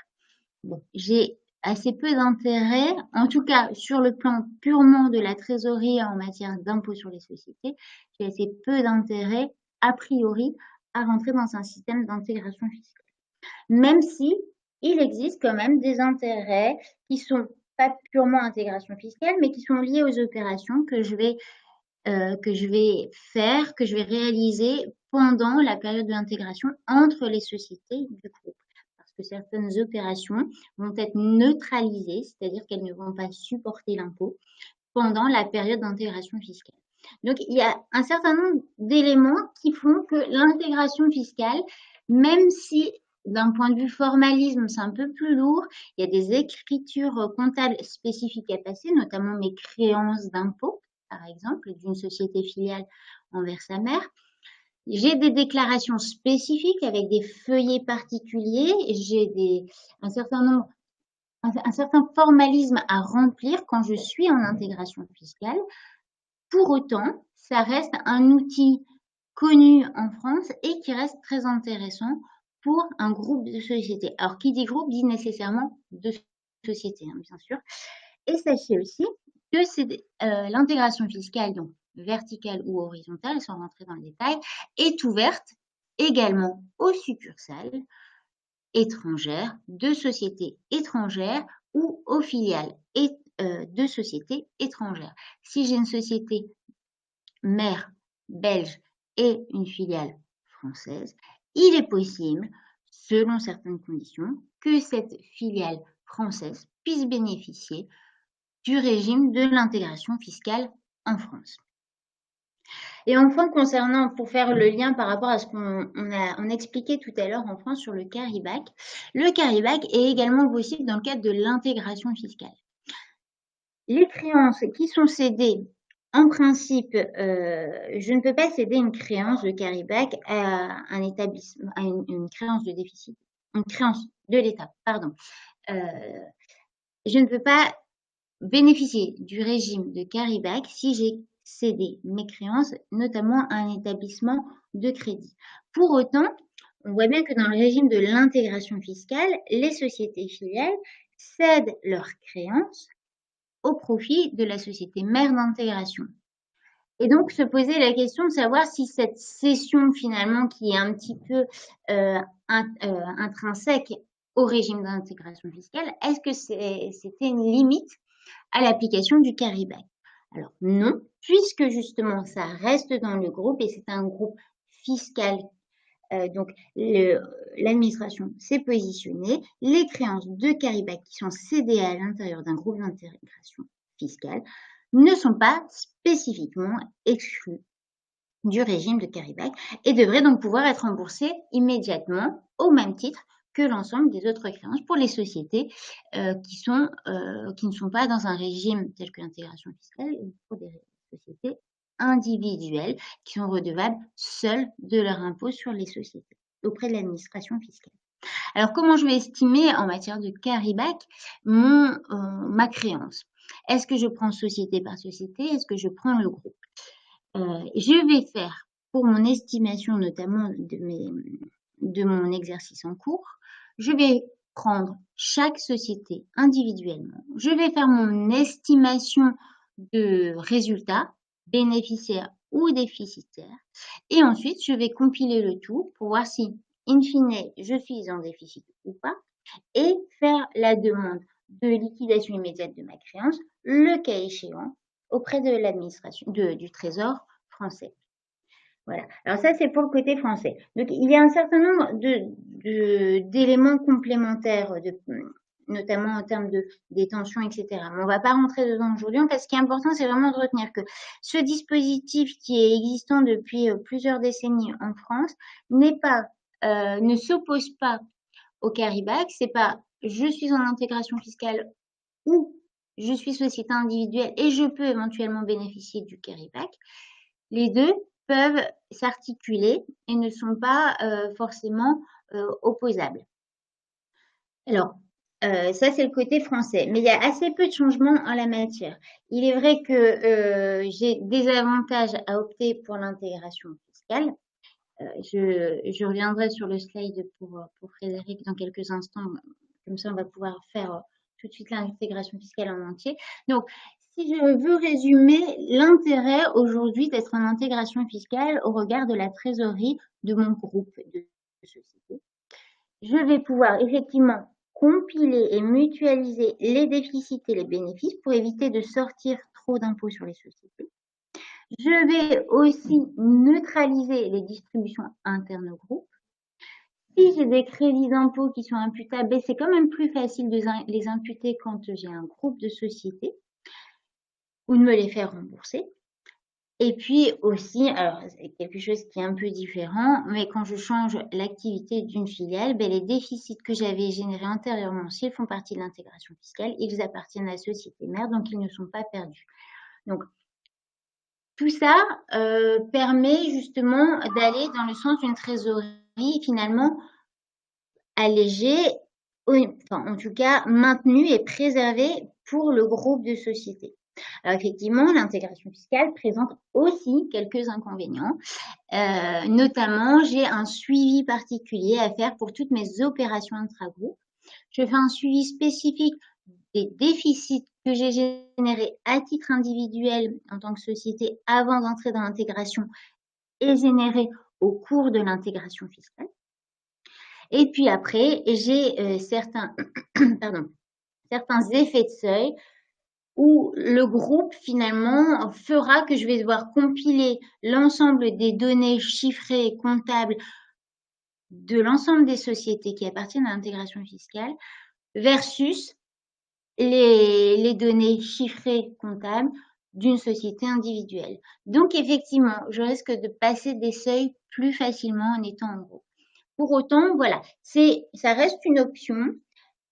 [SPEAKER 2] bon, j'ai assez peu d'intérêt, en tout cas sur le plan purement de la trésorerie en matière d'impôt sur les sociétés, j'ai assez peu d'intérêt a priori à rentrer dans un système d'intégration fiscale. Même si il existe quand même des intérêts qui sont pas purement intégration fiscale, mais qui sont liés aux opérations que je vais faire, que je vais réaliser pendant la période de l'intégration entre les sociétés du groupe. Parce que certaines opérations vont être neutralisées, c'est-à-dire qu'elles ne vont pas supporter l'impôt pendant la période d'intégration fiscale. Donc, il y a un certain nombre d'éléments qui font que l'intégration fiscale, même si d'un point de vue formalisme, c'est un peu plus lourd, il y a des écritures comptables spécifiques à passer, notamment mes créances d'impôt, par exemple, d'une société filiale envers sa mère. J'ai des déclarations spécifiques avec des feuillets particuliers, j'ai un certain formalisme à remplir quand je suis en intégration fiscale. Pour autant, ça reste un outil connu en France et qui reste très intéressant pour un groupe de sociétés. Alors, qui dit groupe dit nécessairement de sociétés, hein, bien sûr. Et sachez aussi que l'intégration fiscale, donc verticale ou horizontale, sans rentrer dans le détail, est ouverte également aux succursales étrangères, de sociétés étrangères ou aux filiales de sociétés étrangères. Si j'ai une société mère belge et une filiale française, il est possible, selon certaines conditions, que cette filiale française puisse bénéficier du régime de l'intégration fiscale en France. Et enfin, pour faire le lien par rapport à ce qu'on expliquait tout à l'heure en France sur le carry-back est également possible dans le cadre de l'intégration fiscale. Les créances qui sont cédées, en principe, je ne peux pas céder une créance de carry-back à un établissement, à une créance de déficit, une créance de l'État, pardon. Je ne peux pas bénéficier du régime de carry-back si j'ai cédé mes créances, notamment à un établissement de crédit. Pour autant, on voit bien que dans le régime de l'intégration fiscale, les sociétés filiales cèdent leurs créances au profit de la société mère d'intégration. Et donc, se poser la question de savoir si cette cession, finalement, qui est un petit peu intrinsèque au régime d'intégration fiscale, est-ce que c'était une limite à l'application du carry-back? Alors non, puisque justement ça reste dans le groupe et c'est un groupe fiscal. Donc l'administration s'est positionnée, les créances de carry-back qui sont cédées à l'intérieur d'un groupe d'intégration fiscale ne sont pas spécifiquement exclues du régime de carry-back et devraient donc pouvoir être remboursées immédiatement au même titre que l'ensemble des autres créances pour les sociétés qui ne sont pas dans un régime tel que l'intégration fiscale ou pour des sociétés individuelles qui sont redevables seules de leur impôt sur les sociétés auprès de l'administration fiscale. Alors, comment je vais estimer en matière de carry-back ma créance? Est-ce que je prends société par société? Est-ce que je prends le groupe? Je vais faire, pour mon estimation notamment de mon exercice en cours, je vais prendre chaque société individuellement. Je vais faire mon estimation de résultats, bénéficiaires ou déficitaires. Et ensuite, je vais compiler le tout pour voir si, in fine, je suis en déficit ou pas et faire la demande de liquidation immédiate de ma créance, le cas échéant, auprès de l'administration, du Trésor français. Voilà. Alors ça, c'est pour le côté français. Donc, il y a un certain nombre d'éléments complémentaires, notamment en termes de détention, etc. Mais on ne va pas rentrer dedans aujourd'hui, parce que ce qui est important, c'est vraiment de retenir que ce dispositif qui est existant depuis plusieurs décennies en France ne s'oppose pas au carry-back. C'est pas je suis en intégration fiscale ou je suis société individuelle et je peux éventuellement bénéficier du carry-back. Les deux peuvent s'articuler et ne sont pas forcément opposables. Alors, ça, c'est le côté français. Mais il y a assez peu de changements en la matière. Il est vrai que j'ai des avantages à opter pour l'intégration fiscale. Je reviendrai sur le slide pour Frédéric dans quelques instants. Comme ça, on va pouvoir faire tout de suite l'intégration fiscale en entier. Donc, si je veux résumer l'intérêt aujourd'hui d'être en intégration fiscale au regard de la trésorerie de mon groupe de sociétés, je vais pouvoir effectivement compiler et mutualiser les déficits et les bénéfices pour éviter de sortir trop d'impôts sur les sociétés. Je vais aussi neutraliser les distributions internes au groupe. Si j'ai des crédits d'impôt qui sont imputables, c'est quand même plus facile de les imputer quand j'ai un groupe de sociétés ou de me les faire rembourser. Et puis aussi, alors c'est quelque chose qui est un peu différent, mais quand je change l'activité d'une filiale, les déficits que j'avais générés antérieurement, s'ils font partie de l'intégration fiscale, ils appartiennent à la société mère, donc ils ne sont pas perdus. Donc, tout ça permet justement d'aller dans le sens d'une trésorerie finalement allégée, enfin en tout cas maintenue et préservée pour le groupe de sociétés. Alors effectivement, l'intégration fiscale présente aussi quelques inconvénients. Notamment, j'ai un suivi particulier à faire pour toutes mes opérations intra-groupe. Je fais un suivi spécifique des déficits que j'ai générés à titre individuel en tant que société avant d'entrer dans l'intégration et générés au cours de l'intégration fiscale. Et puis après, j'ai certains effets de seuil où le groupe finalement fera que je vais devoir compiler l'ensemble des données chiffrées et comptables de l'ensemble des sociétés qui appartiennent à l'intégration fiscale versus les données chiffrées comptables d'une société individuelle. Donc effectivement, je risque de passer des seuils plus facilement en étant en groupe. Pour autant, voilà, ça reste une option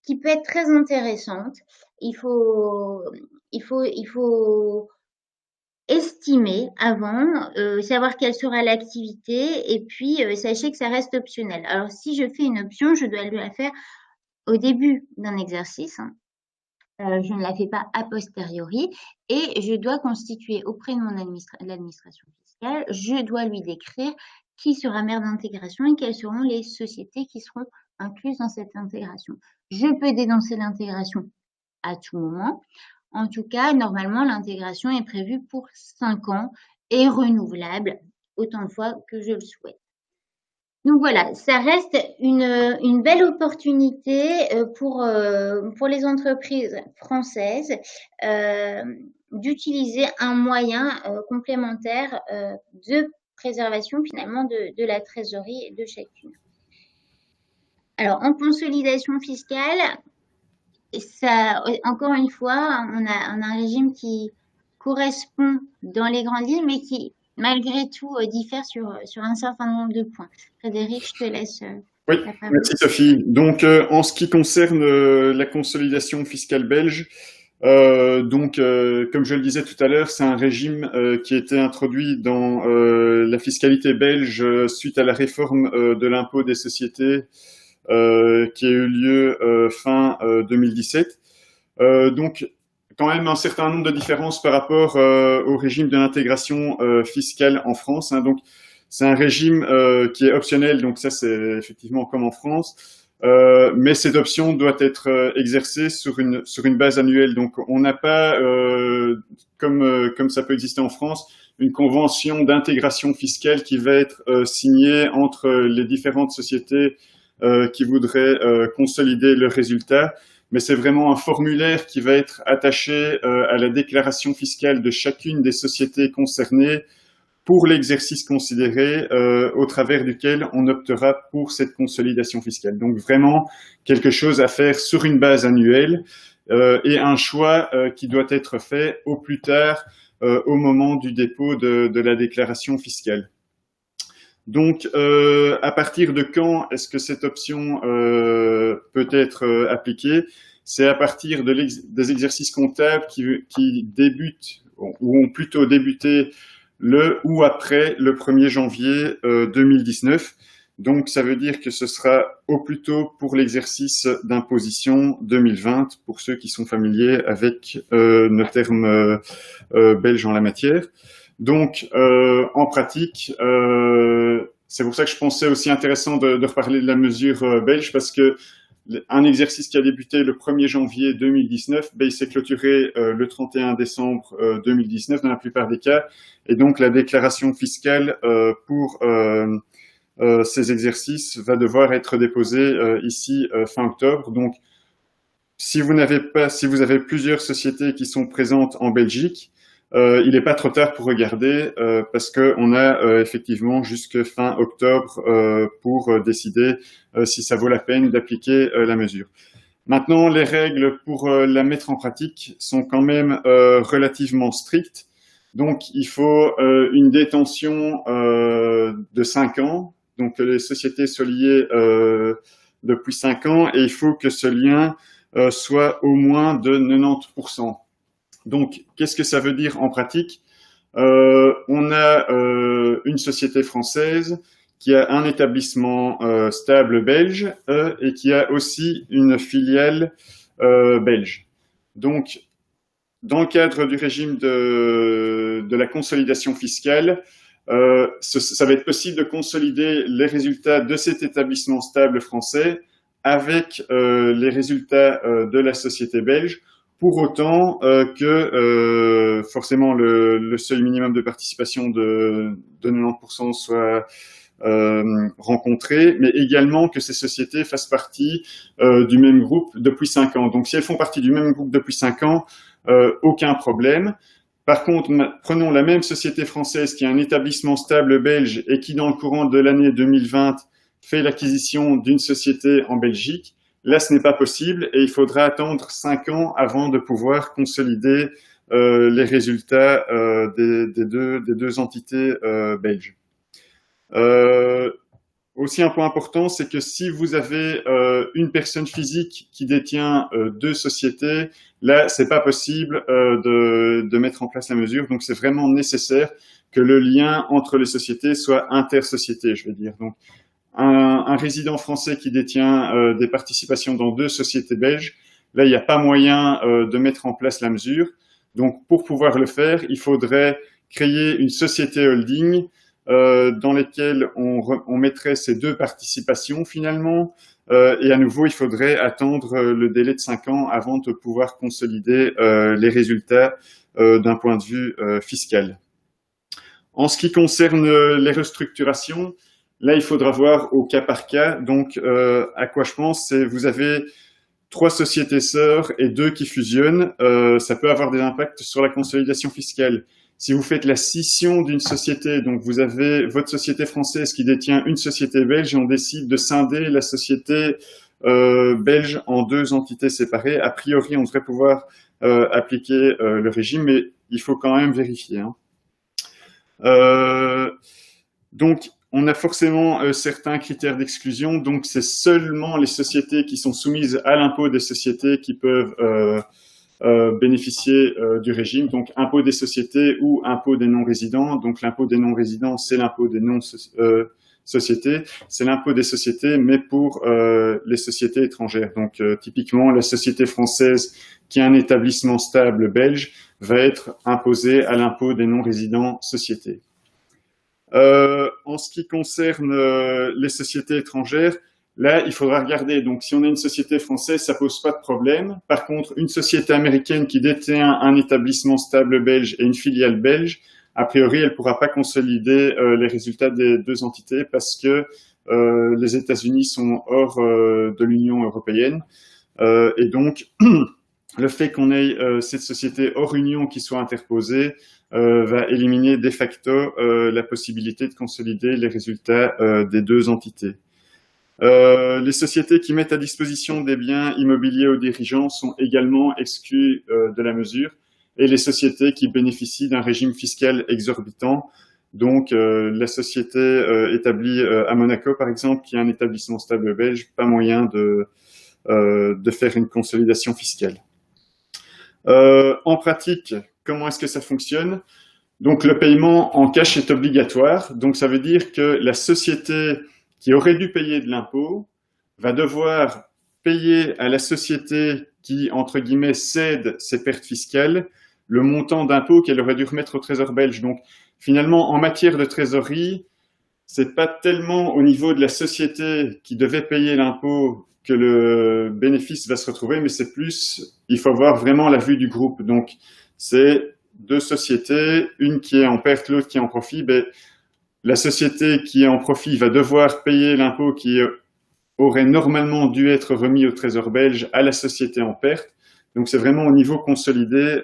[SPEAKER 2] qui peut être très intéressante. Il faut estimer avant, savoir quelle sera l'activité et puis sachez que ça reste optionnel. Alors si je fais une option, je dois la faire au début d'un exercice. Je ne la fais pas a posteriori et je dois constituer auprès de l'administration fiscale, je dois lui décrire qui sera mère d'intégration et quelles seront les sociétés qui seront incluses dans cette intégration. Je peux dénoncer l'intégration à tout moment. En tout cas, normalement, l'intégration est prévue pour 5 ans et renouvelable autant de fois que je le souhaite. Donc voilà, ça reste une belle opportunité pour les entreprises françaises d'utiliser un moyen complémentaire de préservation finalement de la trésorerie de chacune. Alors en consolidation fiscale, ça, encore une fois, on a un régime qui correspond dans les grandes lignes, mais qui malgré tout diffère sur un certain nombre de points. Frédéric, je te laisse.
[SPEAKER 3] Oui, merci Sophie. Donc en ce qui concerne la consolidation fiscale belge, comme je le disais tout à l'heure, c'est un régime qui a été introduit dans la fiscalité belge suite à la réforme de l'impôt des sociétés qui a eu lieu fin 2017. Donc, quand même un certain nombre de différences par rapport au régime de l'intégration fiscale en France. Hein. Donc, c'est un régime qui est optionnel, donc ça c'est effectivement comme en France, mais cette option doit être exercée sur une base annuelle. Donc, on n'a pas, comme ça peut exister en France, une convention d'intégration fiscale qui va être signée entre les différentes sociétés qui voudraient consolider leurs résultats. Mais c'est vraiment un formulaire qui va être attaché à la déclaration fiscale de chacune des sociétés concernées pour l'exercice considéré au travers duquel on optera pour cette consolidation fiscale. Donc vraiment quelque chose à faire sur une base annuelle et un choix qui doit être fait au plus tard au moment du dépôt de la déclaration fiscale. Donc, à partir de quand est-ce que cette option peut être appliquée? C'est à partir des exercices comptables qui débutent ou ont plutôt débuté le ou après le 1er janvier 2019. Donc, ça veut dire que ce sera au plus tôt pour l'exercice d'imposition 2020 pour ceux qui sont familiers avec nos termes belges en la matière. Donc, en pratique, c'est pour ça que je pensais aussi intéressant de reparler de la mesure belge, parce que un exercice qui a débuté le 1er janvier 2019, il s'est clôturé le 31 décembre 2019 dans la plupart des cas, et donc la déclaration fiscale pour ces exercices va devoir être déposée ici fin octobre. Donc, si vous avez plusieurs sociétés qui sont présentes en Belgique, il n'est pas trop tard pour regarder parce qu'on a effectivement jusque fin octobre pour décider si ça vaut la peine d'appliquer la mesure. Maintenant, les règles pour la mettre en pratique sont quand même relativement strictes. Donc, il faut une détention de 5 ans. Donc, les sociétés soient liées depuis 5 ans et il faut que ce lien soit au moins de 90%. Donc, qu'est-ce que ça veut dire en pratique? On a une société française qui a un établissement stable belge et qui a aussi une filiale belge. Donc, dans le cadre du régime de la consolidation fiscale, ça va être possible de consolider les résultats de cet établissement stable français avec les résultats de la société belge, pour autant que forcément le seuil minimum de participation de 90% soit rencontré, mais également que ces sociétés fassent partie du même groupe depuis 5 ans. Donc si elles font partie du même groupe depuis 5 ans, aucun problème. Par contre, prenons la même société française qui a un établissement stable belge et qui, dans le courant de l'année 2020, fait l'acquisition d'une société en Belgique. Là, ce n'est pas possible et il faudra attendre 5 ans avant de pouvoir consolider les résultats des deux entités belges. Aussi, un point important, c'est que si vous avez une personne physique qui détient 2 sociétés, là, c'est pas possible de mettre en place la mesure. Donc, c'est vraiment nécessaire que le lien entre les sociétés soit intersociété, je veux dire. Donc, un résident français qui détient des participations dans 2 sociétés belges, là, il n'y a pas moyen de mettre en place la mesure. Donc, pour pouvoir le faire, il faudrait créer une société holding dans lesquelles on mettrait ces 2 participations finalement. Et à nouveau, il faudrait attendre le délai de 5 ans avant de pouvoir consolider les résultats d'un point de vue fiscal. En ce qui concerne les restructurations, là, il faudra voir au cas par cas. Donc, à quoi je pense, c'est vous avez 3 sociétés sœurs et 2 qui fusionnent. Ça peut avoir des impacts sur la consolidation fiscale. Si vous faites la scission d'une société, donc vous avez votre société française qui détient une société belge et on décide de scinder la société belge en 2 entités séparées, a priori, on devrait pouvoir appliquer le régime, mais il faut quand même vérifier. Hein. Donc, on a forcément certains critères d'exclusion, donc c'est seulement les sociétés qui sont soumises à l'impôt des sociétés qui peuvent bénéficier du régime, donc impôt des sociétés ou impôt des non-résidents. Donc l'impôt des non-résidents, c'est l'impôt des non-sociétés, c'est l'impôt des sociétés, mais pour les sociétés étrangères. Donc typiquement, la société française qui a un établissement stable belge va être imposée à l'impôt des non-résidents sociétés. En ce qui concerne les sociétés étrangères, là, il faudra regarder. Donc, si on a une société française, ça pose pas de problème. Par contre, une société américaine qui détient un établissement stable belge et une filiale belge, a priori, elle pourra pas consolider les résultats des 2 entités parce que les États-Unis sont hors de l'Union européenne. Et donc, le fait qu'on ait cette société hors Union qui soit interposée va éliminer de facto la possibilité de consolider les résultats des 2 entités. Les sociétés qui mettent à disposition des biens immobiliers aux dirigeants sont également exclues de la mesure, et les sociétés qui bénéficient d'un régime fiscal exorbitant, donc la société établie à Monaco par exemple, qui a un établissement stable belge, pas moyen de faire une consolidation fiscale. En pratique, comment est-ce que ça fonctionne? Donc le paiement en cash est obligatoire, donc ça veut dire que la société qui aurait dû payer de l'impôt va devoir payer à la société qui, entre guillemets, cède ses pertes fiscales le montant d'impôt qu'elle aurait dû remettre au Trésor belge. Donc, finalement, en matière de trésorerie, c'est pas tellement au niveau de la société qui devait payer l'impôt que le bénéfice va se retrouver, mais c'est plus, il faut avoir vraiment la vue du groupe. Donc, c'est 2 sociétés, une qui est en perte, l'autre qui est en profit. Ben, la société qui est en profit va devoir payer l'impôt qui aurait normalement dû être remis au Trésor belge à la société en perte. Donc, c'est vraiment au niveau consolidé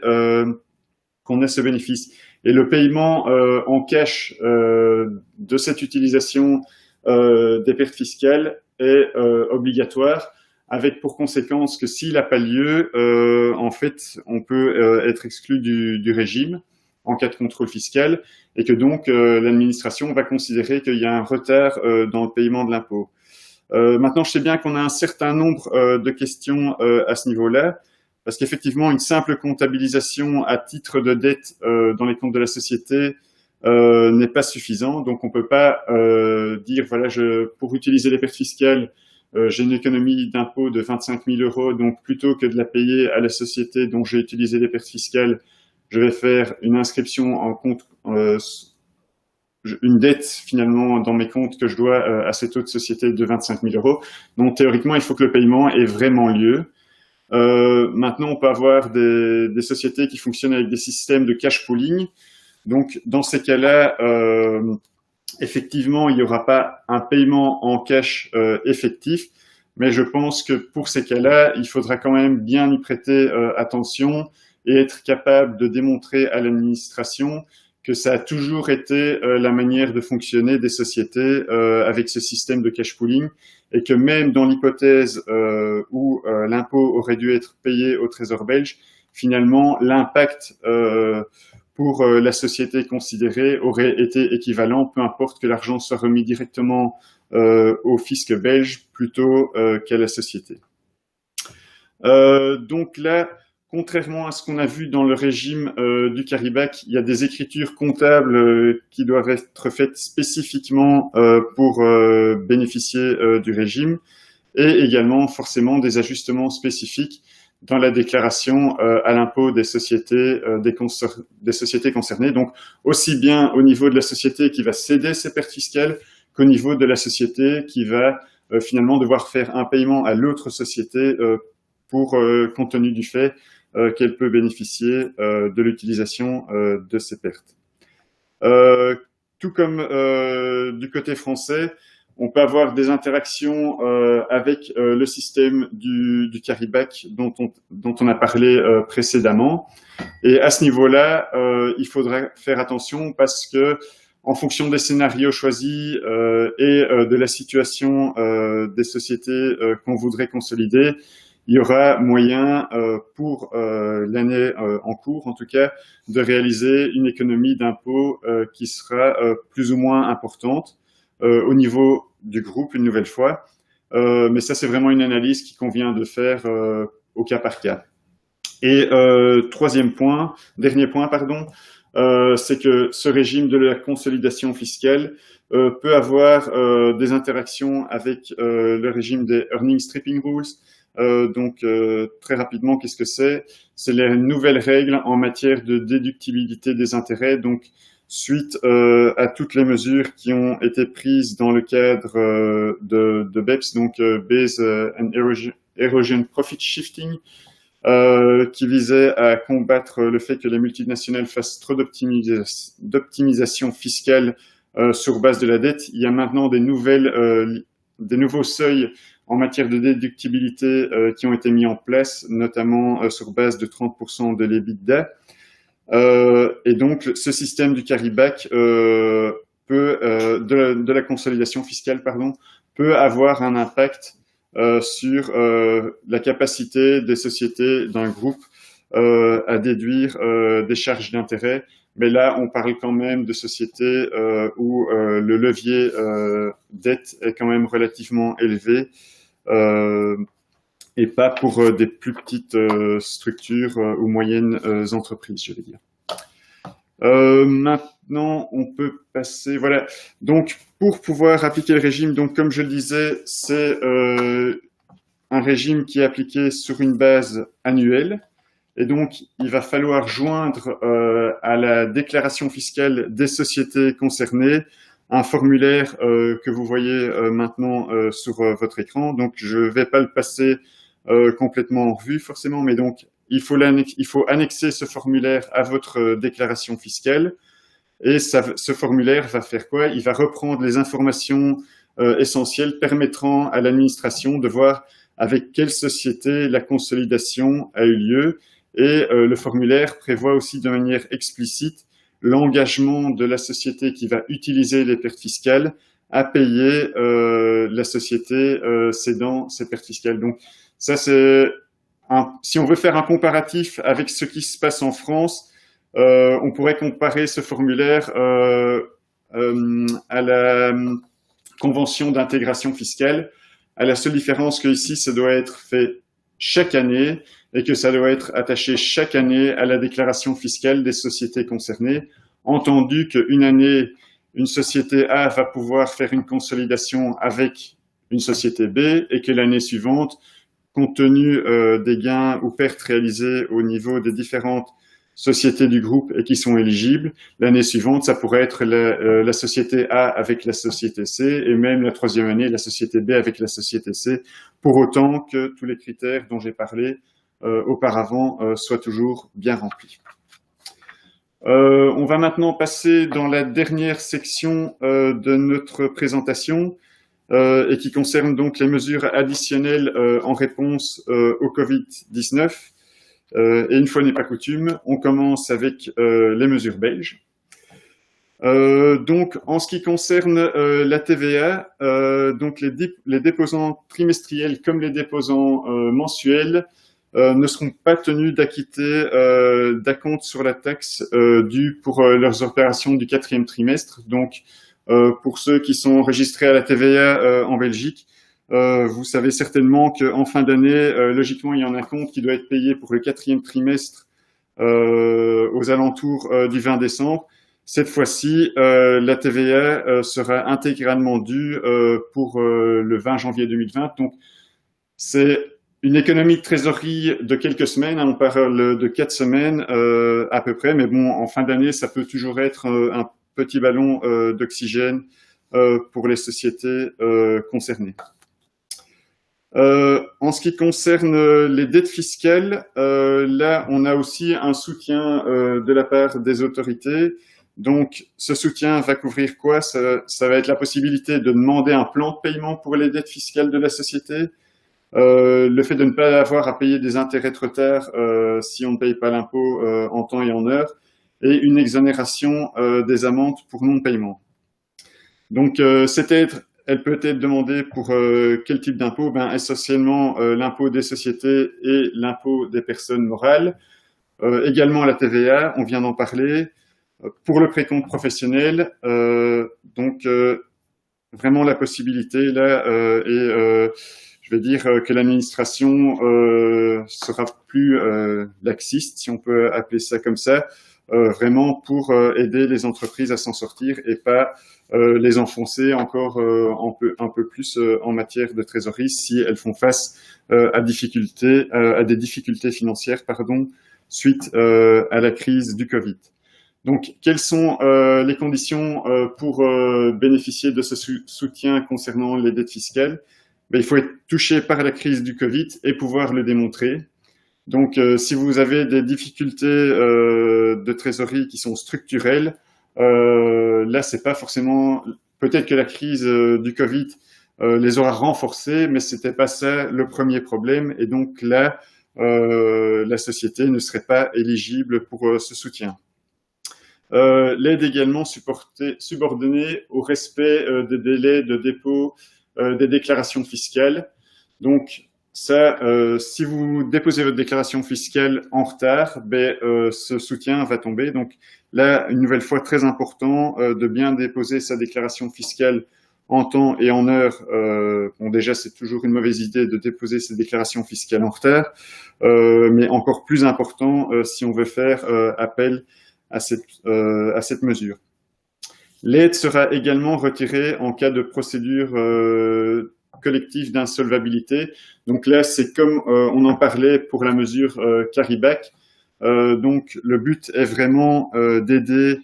[SPEAKER 3] qu'on ait ce bénéfice. Et le paiement en cash de cette utilisation des pertes fiscales est obligatoire, avec pour conséquence que s'il n'a pas lieu, en fait, on peut être exclu du régime en cas de contrôle fiscal, et que donc l'administration va considérer qu'il y a un retard dans le paiement de l'impôt. Maintenant, je sais bien qu'on a un certain nombre de questions à ce niveau-là, parce qu'effectivement, une simple comptabilisation à titre de dette dans les comptes de la société n'est pas suffisant. Donc, on peut pas dire, voilà, pour utiliser les pertes fiscales, j'ai une économie d'impôt de 25 000 €, donc plutôt que de la payer à la société dont j'ai utilisé les pertes fiscales, je vais faire une inscription en compte, une dette finalement dans mes comptes que je dois à cette autre société de 25 000 €. Donc théoriquement, il faut que le paiement ait vraiment lieu. Maintenant, on peut avoir des sociétés qui fonctionnent avec des systèmes de cash pooling. Donc dans ces cas-là, effectivement, il n'y aura pas un paiement en cash effectif, mais je pense que pour ces cas-là, il faudra quand même bien y prêter attention et être capable de démontrer à l'administration que ça a toujours été la manière de fonctionner des sociétés avec ce système de cash pooling, et que même dans l'hypothèse où l'impôt aurait dû être payé au Trésor belge, finalement, l'impact pour la société considérée aurait été équivalent, peu importe que l'argent soit remis directement au fisc belge plutôt qu'à la société. Donc là, contrairement à ce qu'on a vu dans le régime du carry-back, il y a des écritures comptables qui doivent être faites spécifiquement pour bénéficier du régime, et également forcément des ajustements spécifiques dans la déclaration à l'impôt des sociétés concernées, donc aussi bien au niveau de la société qui va céder ses pertes fiscales qu'au niveau de la société qui va finalement devoir faire un paiement à l'autre société compte tenu du fait qu'elle peut bénéficier de l'utilisation de ces pertes. Tout comme du côté français, on peut avoir des interactions avec le système du carry-back dont on a parlé précédemment. Et à ce niveau-là, il faudra faire attention parce que en fonction des scénarios choisis et de la situation des sociétés qu'on voudrait consolider, il y aura moyen pour l'année en cours, en tout cas, de réaliser une économie d'impôt qui sera plus ou moins importante au niveau du groupe, une nouvelle fois. Mais ça, c'est vraiment une analyse qu'il convient de faire au cas par cas. Et dernier point, c'est que ce régime de la consolidation fiscale peut avoir des interactions avec le régime des Earning Stripping Rules. Donc, très rapidement, qu'est-ce que c'est? C'est les nouvelles règles en matière de déductibilité des intérêts. Donc, suite à toutes les mesures qui ont été prises dans le cadre de BEPS, donc Base and Erosion Profit Shifting, qui visait à combattre le fait que les multinationales fassent trop d'optimisation fiscale sur base de la dette. Il y a maintenant des nouveaux seuils en matière de déductibilité qui ont été mis en place, notamment sur base de 30% de l'EBITDA. Et donc, ce système du carry-back de la consolidation fiscale, peut avoir un impact sur la capacité des sociétés d'un groupe à déduire des charges d'intérêt. Mais là, on parle quand même de sociétés où le levier dette est quand même relativement élevé, et pas pour des plus petites structures ou moyennes entreprises, je vais dire. Maintenant, on peut passer, voilà. Donc, pour pouvoir appliquer le régime, donc comme je le disais, c'est un régime qui est appliqué sur une base annuelle. Et donc, il va falloir joindre à la déclaration fiscale des sociétés concernées un formulaire que vous voyez maintenant sur votre écran. Donc, je ne vais pas le passer complètement en revue forcément, mais donc, il faut annexer ce formulaire à votre déclaration fiscale. Et ce formulaire va faire quoi? Il va reprendre les informations essentielles permettant à l'administration de voir avec quelle société la consolidation a eu lieu Et le formulaire prévoit aussi de manière explicite l'engagement de la société qui va utiliser les pertes fiscales à payer la société cédant ces pertes fiscales. Donc ça, c'est si on veut faire un comparatif avec ce qui se passe en France, on pourrait comparer ce formulaire à la convention d'intégration fiscale, à la seule différence que ici, ça doit être fait chaque année et que ça doit être attaché chaque année à la déclaration fiscale des sociétés concernées, entendu qu'une année, une société A va pouvoir faire une consolidation avec une société B et que l'année suivante, compte tenu des gains ou pertes réalisés au niveau des différentes sociétés du groupe et qui sont éligibles, l'année suivante, ça pourrait être la société A avec la société C et même la troisième année, la société B avec la société C, pour autant que tous les critères dont j'ai parlé auparavant soient toujours bien remplis. On va maintenant passer dans la dernière section de notre présentation et qui concerne donc les mesures additionnelles en réponse au Covid-19. Et une fois n'est pas coutume, on commence avec les mesures belges. Donc, en ce qui concerne la TVA, donc les déposants trimestriels comme les déposants mensuels ne seront pas tenus d'acquitter d'acompte sur la taxe due pour leurs opérations du 4e trimestre. Donc, pour ceux qui sont enregistrés à la TVA en Belgique, vous savez certainement qu'en fin d'année, logiquement, il y a un acompte qui doit être payé pour le 4e trimestre aux alentours du 20 décembre. Cette fois-ci, la TVA sera intégralement due pour le 20 janvier 2020. Donc, c'est une économie de trésorerie de quelques semaines, on parle de 4 semaines à peu près, mais bon, en fin d'année, ça peut toujours être un petit ballon d'oxygène pour les sociétés concernées. En ce qui concerne les dettes fiscales, là, on a aussi un soutien de la part des autorités. Donc, ce soutien va couvrir quoi? Ça va être la possibilité de demander un plan de paiement pour les dettes fiscales de la société, le fait de ne pas avoir à payer des intérêts de retard si on ne paye pas l'impôt en temps et en heure, et une exonération des amendes pour non-paiement. Donc, elle peut être demandée pour quel type d'impôt? Essentiellement l'impôt des sociétés et l'impôt des personnes morales. Également la TVA, on vient d'en parler. Pour le précompte professionnel, donc vraiment la possibilité là je vais dire que l'administration sera plus laxiste, si on peut appeler ça comme ça, vraiment pour aider les entreprises à s'en sortir et pas les enfoncer encore un peu plus en matière de trésorerie si elles font face à des difficultés financières, suite à la crise du Covid. Donc, quelles sont les conditions pour bénéficier de ce soutien concernant les dettes fiscales? Il faut être touché par la crise du Covid et pouvoir le démontrer. Donc, si vous avez des difficultés de trésorerie qui sont structurelles, là, c'est pas forcément... Peut-être que la crise du Covid les aura renforcés, mais c'était pas ça le premier problème. Et donc là, la société ne serait pas éligible pour ce soutien. L'aide également subordonnée au respect des délais de dépôt des déclarations fiscales. Donc, ça, si vous déposez votre déclaration fiscale en retard, ce soutien va tomber. Donc là, une nouvelle fois, très important de bien déposer sa déclaration fiscale en temps et en heure. Bon, déjà, c'est toujours une mauvaise idée de déposer ses déclarations fiscales en retard, mais encore plus important si on veut faire appel à cette mesure. L'aide sera également retirée en cas de procédure collective d'insolvabilité. Donc là, c'est comme on en parlait pour la mesure Carry-Back. Donc le but est vraiment d'aider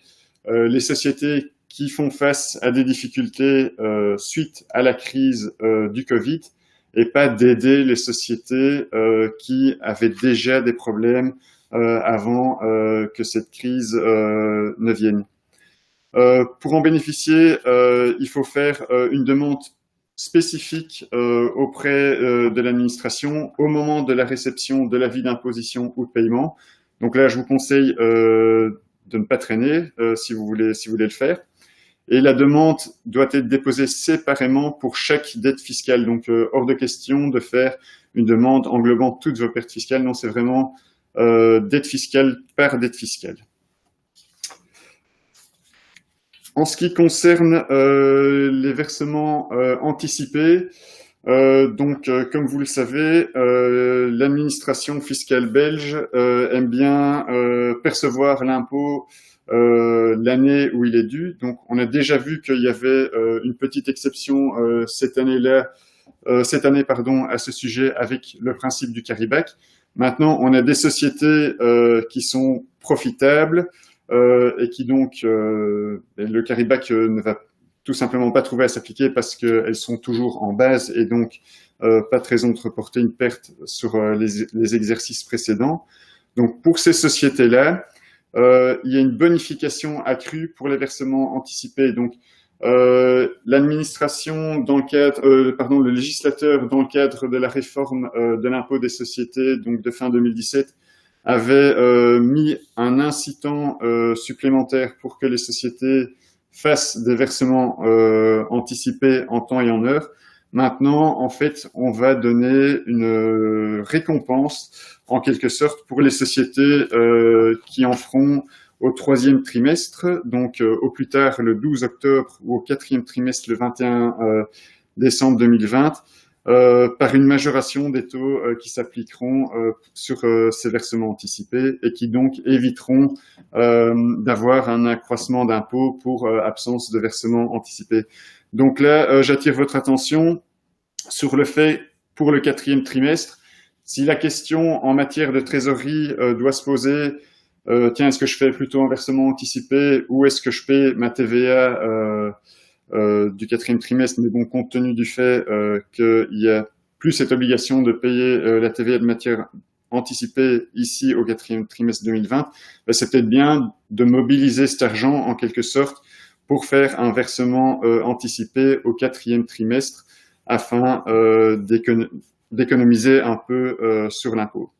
[SPEAKER 3] les sociétés qui font face à des difficultés suite à la crise du Covid et pas d'aider les sociétés qui avaient déjà des problèmes avant que cette crise ne vienne. Pour en bénéficier, il faut faire une demande spécifiques auprès de l'administration au moment de la réception de l'avis d'imposition ou de paiement. Donc là, je vous conseille de ne pas traîner si vous voulez le faire. Et la demande doit être déposée séparément pour chaque dette fiscale. Donc, hors de question de faire une demande englobant toutes vos pertes fiscales. Non, c'est vraiment dette fiscale par dette fiscale. En ce qui concerne les versements anticipés, comme vous le savez, l'administration fiscale belge aime bien percevoir l'impôt l'année où il est dû. Donc, on a déjà vu qu'il y avait une petite exception cette année, à ce sujet avec le principe du carry-back. Maintenant, on a des sociétés qui sont profitables et qui donc le carry-back ne va tout simplement pas trouver à s'appliquer parce qu'elles sont toujours en base et donc pas de raison de reporter une perte sur les exercices précédents. Donc, pour ces sociétés-là, il y a une bonification accrue pour les versements anticipés. Donc, l'administration le législateur dans le cadre de la réforme de l'impôt des sociétés, donc de fin 2017, avait mis un incitant supplémentaire pour que les sociétés fassent des versements anticipés en temps et en heure. Maintenant, en fait, on va donner une récompense, en quelque sorte, pour les sociétés qui en feront au 3e trimestre, donc au plus tard le 12 octobre ou au 4e trimestre le 21 décembre 2020, par une majoration des taux qui s'appliqueront sur ces versements anticipés et qui donc éviteront d'avoir un accroissement d'impôts pour absence de versement anticipé. Donc là, j'attire votre attention sur le fait, pour le 4e trimestre, si la question en matière de trésorerie doit se poser, tiens, est-ce que je fais plutôt un versement anticipé ou est-ce que je paie ma TVA du 4e trimestre, mais bon, compte tenu du fait qu'il y a plus cette obligation de payer la TVA de matière anticipée ici au 4e trimestre 2020, c'est peut-être bien de mobiliser cet argent en quelque sorte pour faire un versement anticipé au 4e trimestre afin d'économiser un peu sur l'impôt.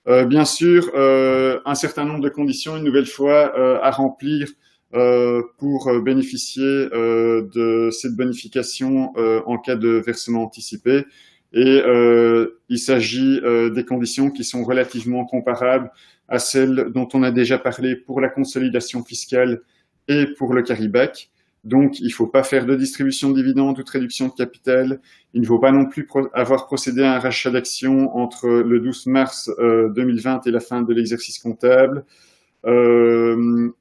[SPEAKER 3] Bien sûr, un certain nombre de conditions, une nouvelle fois, à remplir pour bénéficier de cette bonification en cas de versement anticipé. Et il s'agit des conditions qui sont relativement comparables à celles dont on a déjà parlé pour la consolidation fiscale et pour le carry-back. Donc, il ne faut pas faire de distribution de dividendes ou de réduction de capital. Il ne faut pas non plus avoir procédé à un rachat d'actions entre le 12 mars 2020 et la fin de l'exercice comptable. Le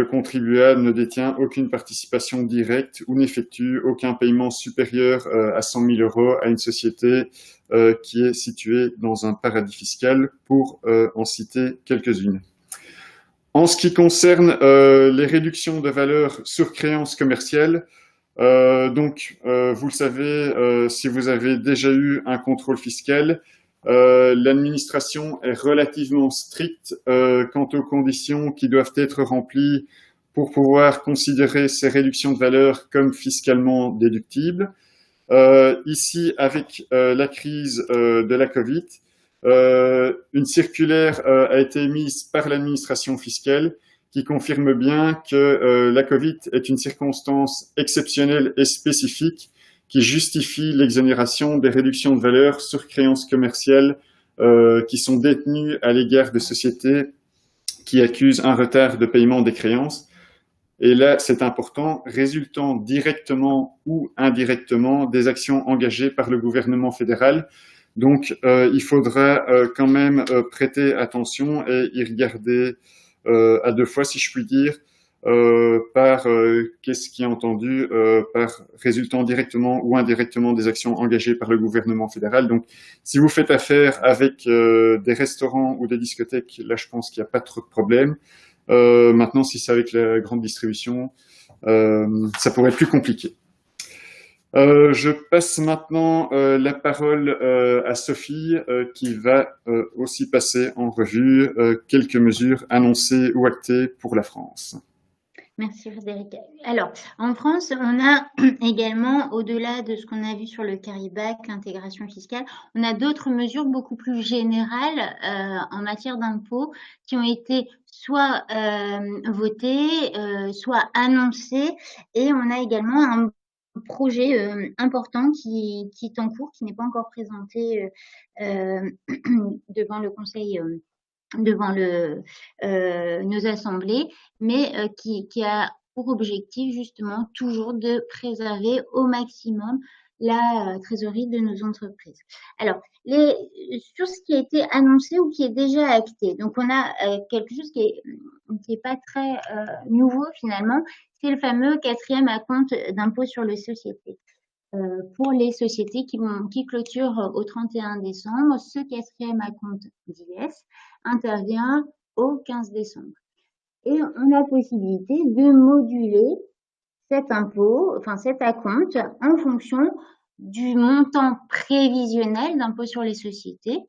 [SPEAKER 3] contribuable ne détient aucune participation directe ou n'effectue aucun paiement supérieur à 100 000 € à une société qui est située dans un paradis fiscal, pour en citer quelques-unes. En ce qui concerne les réductions de valeur sur créances commerciales, vous le savez, si vous avez déjà eu un contrôle fiscal, l'administration est relativement stricte quant aux conditions qui doivent être remplies pour pouvoir considérer ces réductions de valeur comme fiscalement déductibles. Ici, avec la crise de la Covid, une circulaire a été émise par l'administration fiscale qui confirme bien que la Covid est une circonstance exceptionnelle et spécifique qui justifie l'exonération des réductions de valeur sur créances commerciales qui sont détenues à l'égard de sociétés qui accusent un retard de paiement des créances. Et là, c'est important, résultant directement ou indirectement des actions engagées par le gouvernement fédéral. Donc, il faudra quand même prêter attention et y regarder à deux fois, si je puis dire, qu'est-ce qui est entendu par résultant directement ou indirectement des actions engagées par le gouvernement fédéral. Donc, si vous faites affaire avec des restaurants ou des discothèques, là, je pense qu'il n'y a pas trop de problème. Maintenant, si c'est avec la grande distribution, ça pourrait être plus compliqué. Je passe maintenant la parole à Sophie qui va aussi passer en revue quelques mesures annoncées ou actées pour la France.
[SPEAKER 2] Merci Frédéric. Alors, en France, on a également, au-delà de ce qu'on a vu sur le carry back, l'intégration fiscale, on a d'autres mesures beaucoup plus générales en matière d'impôts qui ont été soit votées, soit annoncées, et on a également un projet important qui est en cours, qui n'est pas encore présenté devant le Conseil devant nos assemblées, mais qui a pour objectif justement toujours de préserver au maximum la trésorerie de nos entreprises. Alors, sur ce qui a été annoncé ou qui est déjà acté, donc on a quelque chose qui est pas très nouveau finalement, c'est le fameux 4e acompte d'impôt sur les sociétés. Pour les sociétés qui clôturent au 31 décembre, ce 4e acompte d'IS intervient au 15 décembre. Et on a possibilité de moduler cet impôt, enfin cet acompte, en fonction du montant prévisionnel d'impôt sur les sociétés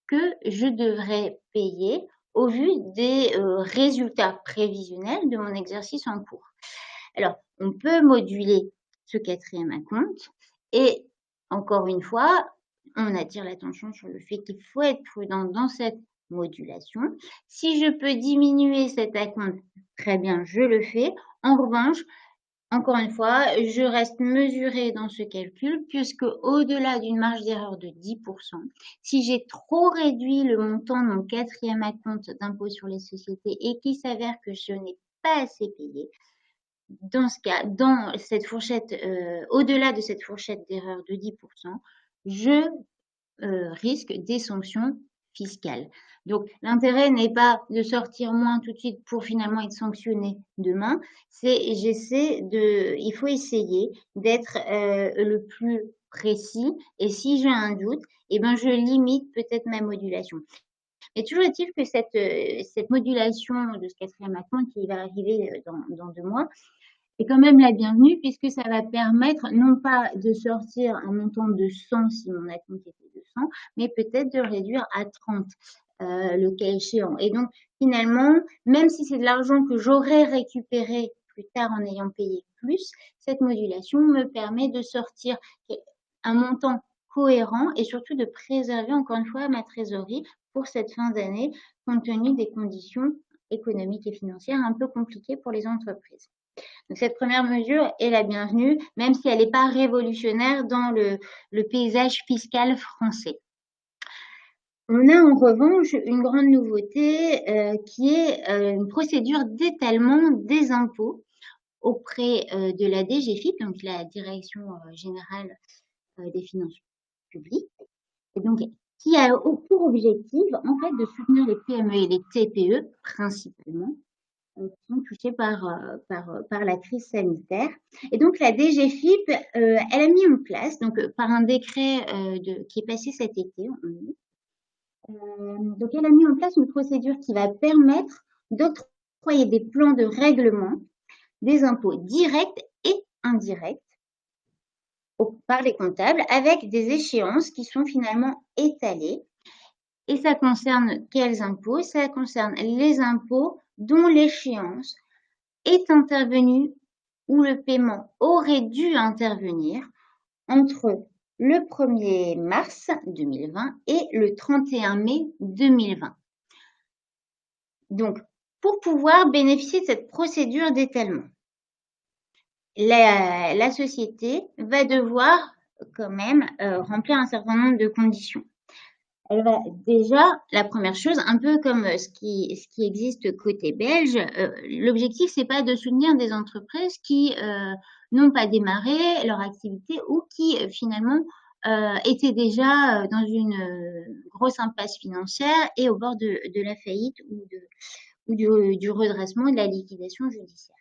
[SPEAKER 2] que je devrais payer au vu des résultats prévisionnels de mon exercice en cours. Alors, on peut moduler ce 4e acompte et encore une fois, on attire l'attention sur le fait qu'il faut être prudent dans cette modulation. Si je peux diminuer cet acompte, très bien, je le fais. En revanche, encore une fois, je reste mesurée dans ce calcul puisque au-delà d'une marge d'erreur de 10%, si j'ai trop réduit le montant de mon 4e acompte d'impôt sur les sociétés et qu'il s'avère que je n'ai pas assez payé, dans ce cas, dans cette fourchette, au-delà de cette fourchette d'erreur de 10%, je risque des sanctions fiscales. Donc, l'intérêt n'est pas de sortir moins tout de suite pour finalement être sanctionné demain. Il faut essayer d'être le plus précis. Et si j'ai un doute, eh ben, je limite peut-être ma modulation. Mais toujours est-il que cette modulation de ce 4e acompte qui va arriver dans 2 mois, est quand même la bienvenue puisque ça va permettre non pas de sortir un montant de 100 si mon acompte était de 100, mais peut-être de réduire à 30 le cas échéant. Et donc finalement, même si c'est de l'argent que j'aurais récupéré plus tard en ayant payé plus, cette modulation me permet de sortir un montant cohérent et surtout de préserver encore une fois ma trésorerie pour cette fin d'année compte tenu des conditions économiques et financières un peu compliquées pour les entreprises. Donc, cette première mesure est la bienvenue, même si elle n'est pas révolutionnaire dans le paysage fiscal français. On a en revanche une grande nouveauté qui est une procédure d'étalement des impôts auprès de la DGFiP, donc la Direction générale des finances publiques, et donc qui a pour objectif en fait de soutenir les PME et les TPE principalement qui sont touchés par la crise sanitaire. Et donc, la DGFiP, elle a mis en place, donc par un décret qui est passé cet été, donc elle a mis en place une procédure qui va permettre d'octroyer des plans de règlement des impôts directs et indirects par les comptables avec des échéances qui sont finalement étalées. Et ça concerne quels impôts? Ça concerne les impôts dont l'échéance est intervenue ou le paiement aurait dû intervenir entre le 1er mars 2020 et le 31 mai 2020. Donc, pour pouvoir bénéficier de cette procédure d'étalement, la société va devoir quand même remplir un certain nombre de conditions. Elle va déjà, la première chose, un peu comme ce qui existe côté belge, l'objectif, c'est pas de soutenir des entreprises qui n'ont pas démarré leur activité ou qui finalement étaient déjà dans une grosse impasse financière et au bord de la faillite ou du redressement et de la liquidation judiciaire.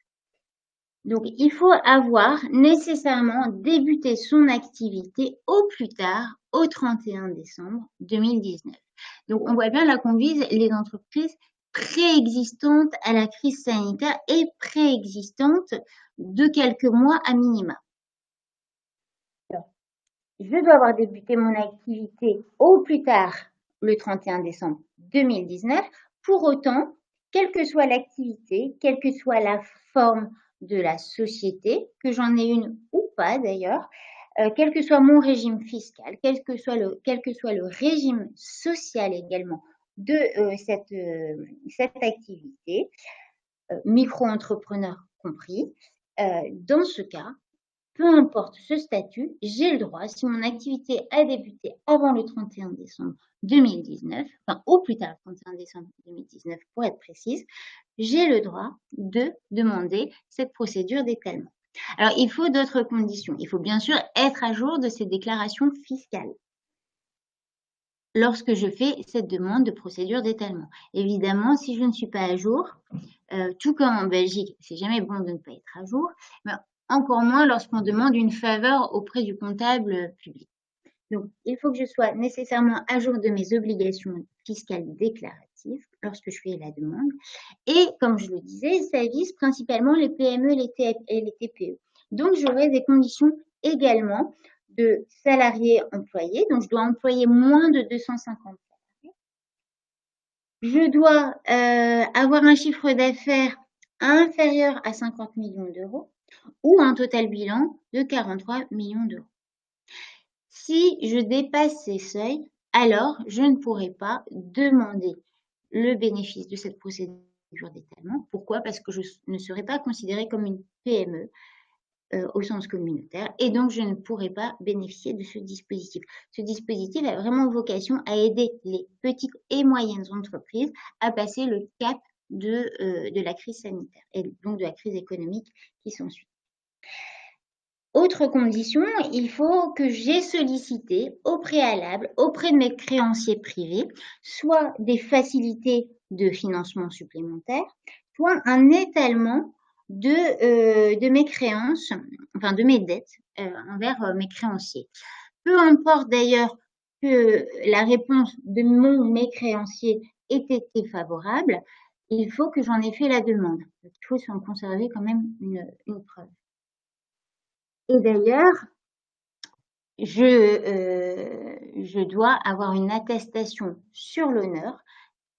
[SPEAKER 2] Donc, il faut avoir nécessairement débuté son activité au plus tard au 31 décembre 2019. Donc, on voit bien là qu'on vise les entreprises préexistantes à la crise sanitaire et préexistantes de quelques mois à minima. Alors, je dois avoir débuté mon activité au plus tard le 31 décembre 2019. Pour autant, quelle que soit l'activité, quelle que soit la forme de la société, que j'en ai une ou pas d'ailleurs, quel que soit mon régime fiscal, quel que soit le régime social également de cette activité, micro-entrepreneur compris, dans ce cas, peu importe ce statut, j'ai le droit, si mon activité a débuté avant le 31 décembre 2019, enfin au plus tard le 31 décembre 2019 pour être précise, j'ai le droit de demander cette procédure d'étalement. Alors, il faut d'autres conditions. Il faut bien sûr être à jour de ces déclarations fiscales lorsque je fais cette demande de procédure d'étalement. Évidemment, si je ne suis pas à jour, tout comme en Belgique, c'est jamais bon de ne pas être à jour, mais encore moins lorsqu'on demande une faveur auprès du comptable public. Donc, il faut que je sois nécessairement à jour de mes obligations fiscales déclaratives lorsque je fais la demande. Et comme je le disais, ça vise principalement les PME et les TPE. Donc, j'aurai des conditions également de salariés employés. Donc, je dois employer moins de 250 salariés. Je dois avoir un chiffre d'affaires inférieur à 50 millions d'euros ou un total bilan de 43 millions d'euros. Si je dépasse ces seuils, alors je ne pourrai pas demander le bénéfice de cette procédure d'étalement. Pourquoi? Parce que je ne serai pas considérée comme une PME au sens communautaire et donc je ne pourrai pas bénéficier de ce dispositif. Ce dispositif a vraiment vocation à aider les petites et moyennes entreprises à passer le cap de la crise sanitaire et donc de la crise économique qui s'ensuit. Autre condition, il faut que j'ai sollicité au préalable auprès de mes créanciers privés soit des facilités de financement supplémentaires, soit un étalement de mes créances, enfin de mes dettes envers mes créanciers. Peu importe d'ailleurs que la réponse de mes créanciers ait été favorable, il faut que j'en ai fait la demande. Il faut s'en conserver quand même une preuve. Et d'ailleurs, je dois avoir une attestation sur l'honneur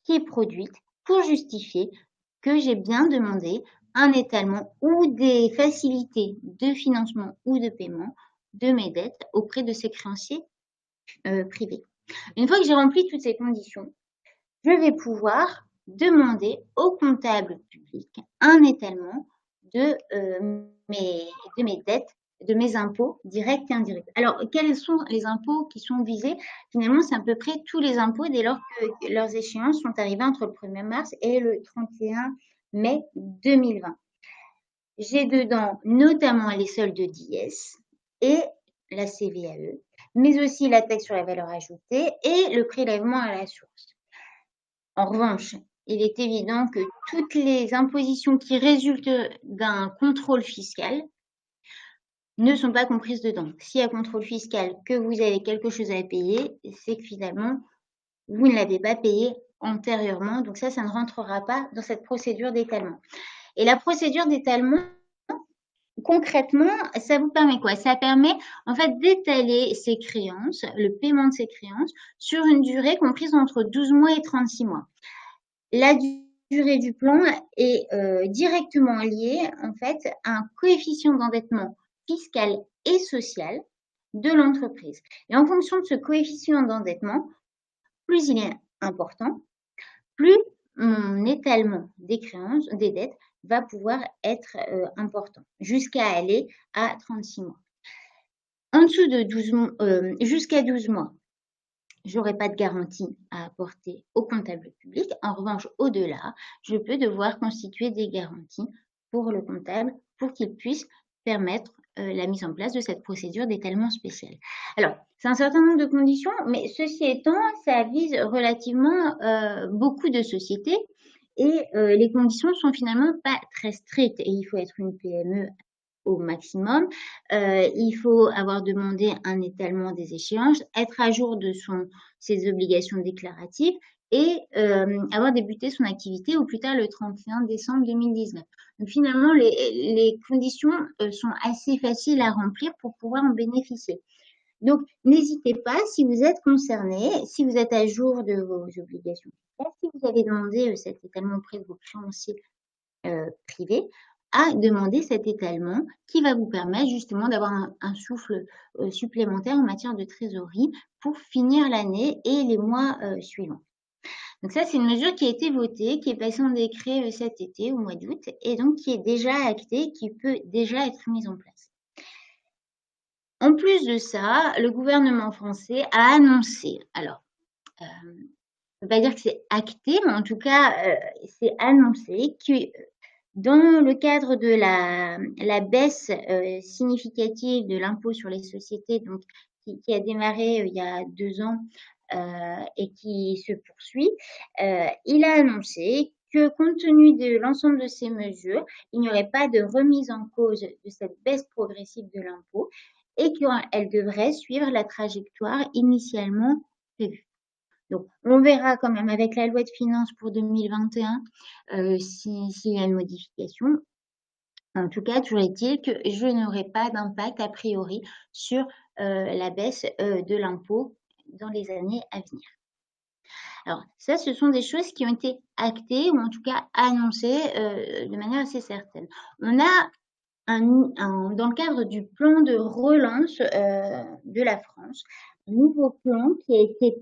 [SPEAKER 2] qui est produite pour justifier que j'ai bien demandé un étalement ou des facilités de financement ou de paiement de mes dettes auprès de ces créanciers privés. Une fois que j'ai rempli toutes ces conditions, je vais pouvoir demander au comptable public un étalement de mes dettes, de mes impôts directs et indirects. Alors, quels sont les impôts qui sont visés? Finalement, c'est à peu près tous les impôts dès lors que leurs échéances sont arrivées entre le 1er mars et le 31 mai 2020. J'ai dedans notamment les soldes d'IS et la CVAE, mais aussi la taxe sur la valeur ajoutée et le prélèvement à la source. En revanche, il est évident que toutes les impositions qui résultent d'un contrôle fiscal ne sont pas comprises dedans. S'il y a contrôle fiscal, que vous avez quelque chose à payer, c'est que finalement, vous ne l'avez pas payé antérieurement. Donc ça ne rentrera pas dans cette procédure d'étalement. Et la procédure d'étalement, concrètement, ça vous permet quoi? Ça permet en fait d'étaler ces créances, le paiement de ces créances, sur une durée comprise entre 12 mois et 36 mois. La durée du plan est directement liée en fait à un coefficient d'endettement fiscal et social de l'entreprise. Et en fonction de ce coefficient d'endettement, plus il est important, plus mon étalement des créances, des dettes va pouvoir être important, jusqu'à aller à 36 mois. En dessous de 12 mois, jusqu'à 12 mois, j'aurai pas de garantie à apporter au comptable public. En revanche, au-delà, je peux devoir constituer des garanties pour le comptable pour qu'il puisse permettre la mise en place de cette procédure d'étalement spécial. Alors, c'est un certain nombre de conditions, mais ceci étant, ça vise relativement beaucoup de sociétés et les conditions sont finalement pas très strictes. Et il faut être une PME au maximum. Il faut avoir demandé un étalement des échéances, être à jour de ses obligations déclaratives et avoir débuté son activité au plus tard le 31 décembre 2019. Donc finalement, les conditions sont assez faciles à remplir pour pouvoir en bénéficier. Donc, n'hésitez pas, si vous êtes concerné, si vous êtes à jour de vos obligations fiscales, si vous avez demandé cet étalement auprès de vos créanciers privés, à demander cet étalement qui va vous permettre justement d'avoir un souffle supplémentaire en matière de trésorerie pour finir l'année et les mois suivants. Donc ça, c'est une mesure qui a été votée, qui est passée en décret cet été, au mois d'août, et donc qui est déjà actée, qui peut déjà être mise en place. En plus de ça, le gouvernement français a annoncé, alors, on ne peut pas dire que c'est acté, mais en tout cas, c'est annoncé que dans le cadre de la baisse significative de l'impôt sur les sociétés, donc qui a démarré il y a 2 ans et qui se poursuit, il a annoncé que compte tenu de l'ensemble de ces mesures, il n'y aurait pas de remise en cause de cette baisse progressive de l'impôt et qu'elle devrait suivre la trajectoire initialement prévue. Donc, on verra quand même avec la loi de finances pour 2021 s'il y a une modification. En tout cas, toujours est-il que je n'aurai pas d'impact a priori sur la baisse de l'impôt dans les années à venir. Alors, ça, ce sont des choses qui ont été actées ou en tout cas annoncées de manière assez certaine. On a dans le cadre du plan de relance de la France, un nouveau plan qui a été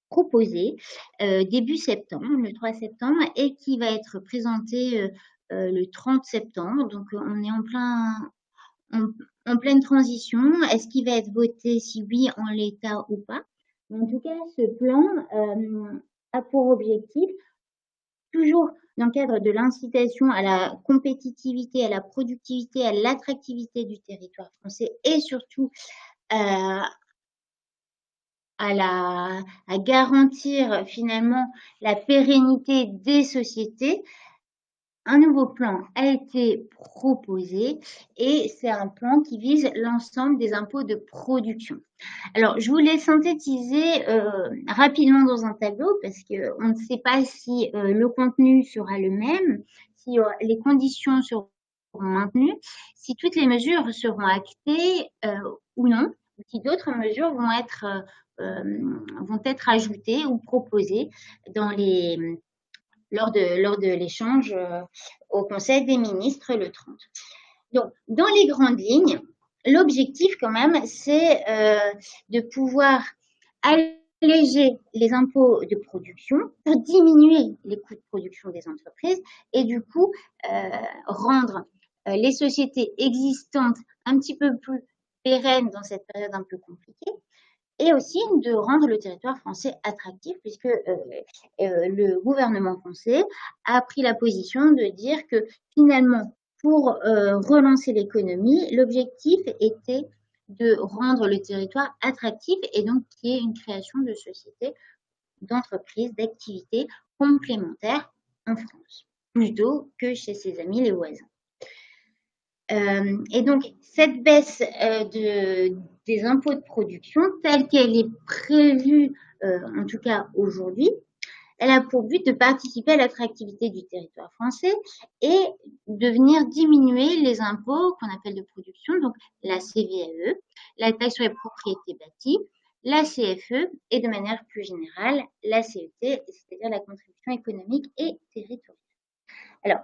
[SPEAKER 2] proposé début septembre, le 3 septembre, et qui va être présenté le 30 septembre. Donc, on est en pleine transition. Est-ce qu'il va être voté, si oui, en l'état ou pas? En tout cas, ce plan a pour objectif, toujours dans le cadre de l'incitation à la compétitivité, à la productivité, à l'attractivité du territoire français et surtout à garantir finalement la pérennité des sociétés, un nouveau plan a été proposé et c'est un plan qui vise l'ensemble des impôts de production. Alors, je voulais synthétiser rapidement dans un tableau parce qu'on ne sait pas si le contenu sera le même, si les conditions seront maintenues, si toutes les mesures seront actées ou non, ou si d'autres mesures vont être ajoutées ou proposées lors de l'échange au Conseil des ministres le 30. Donc, dans les grandes lignes, l'objectif quand même, c'est de pouvoir alléger les impôts de production pour diminuer les coûts de production des entreprises et du coup rendre les sociétés existantes un petit peu plus pérennes dans cette période un peu compliquée et aussi de rendre le territoire français attractif puisque le gouvernement français a pris la position de dire que finalement, pour relancer l'économie, l'objectif était de rendre le territoire attractif et donc qu'il y ait une création de sociétés, d'entreprises, d'activités complémentaires en France, plutôt que chez ses amis les voisins. Et donc, cette baisse des impôts de production, telle qu'elle est prévue, en tout cas aujourd'hui, elle a pour but de participer à l'attractivité du territoire français et de venir diminuer les impôts qu'on appelle de production, donc la CVAE, la taxe sur les propriétés bâties, la CFE et de manière plus générale, la CET, c'est-à-dire la contribution économique et territoriale. Alors,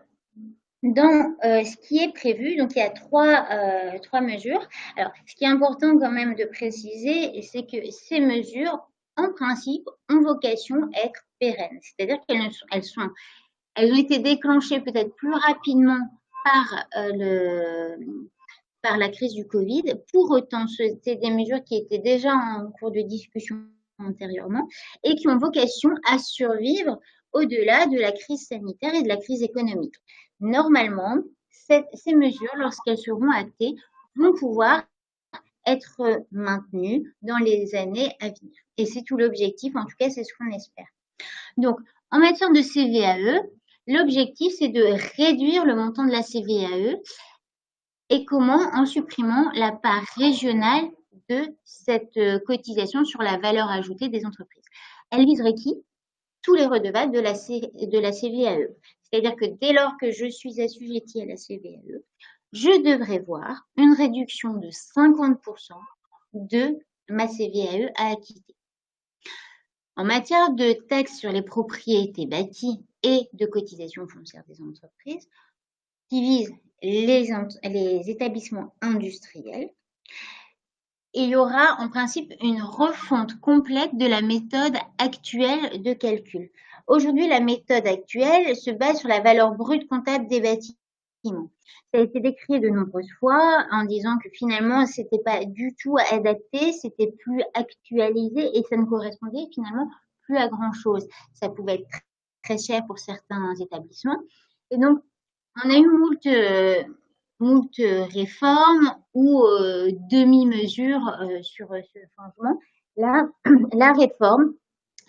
[SPEAKER 2] dans ce qui est prévu, donc il y a trois mesures. Alors, ce qui est important quand même de préciser, c'est que ces mesures, en principe, ont vocation à être pérennes. C'est-à-dire qu'elles ont été déclenchées peut-être plus rapidement par la crise du Covid. Pour autant, c'était des mesures qui étaient déjà en cours de discussion antérieurement et qui ont vocation à survivre au-delà de la crise sanitaire et de la crise économique. Normalement, ces mesures, lorsqu'elles seront actées, vont pouvoir être maintenues dans les années à venir. Et c'est tout l'objectif, en tout cas, c'est ce qu'on espère. Donc, en matière de CVAE, l'objectif, c'est de réduire le montant de la CVAE et comment en supprimant la part régionale de cette cotisation sur la valeur ajoutée des entreprises. Elle viserait qui? Tous les redevables de la CVAE. C'est-à-dire que dès lors que je suis assujettie à la CVAE, je devrais voir une réduction de 50% de ma CVAE à acquitter. En matière de taxes sur les propriétés bâties et de cotisation foncière des entreprises, qui visent les établissements industriels, il y aura en principe une refonte complète de la méthode actuelle de calcul. Aujourd'hui, la méthode actuelle se base sur la valeur brute comptable des bâtiments. Ça a été décrit de nombreuses fois en disant que finalement, c'était pas du tout adapté, c'était plus actualisé et ça ne correspondait finalement plus à grand chose. Ça pouvait être très cher pour certains établissements. Et donc, on a eu moult réformes ou demi-mesures sur ce changement. Là, la réforme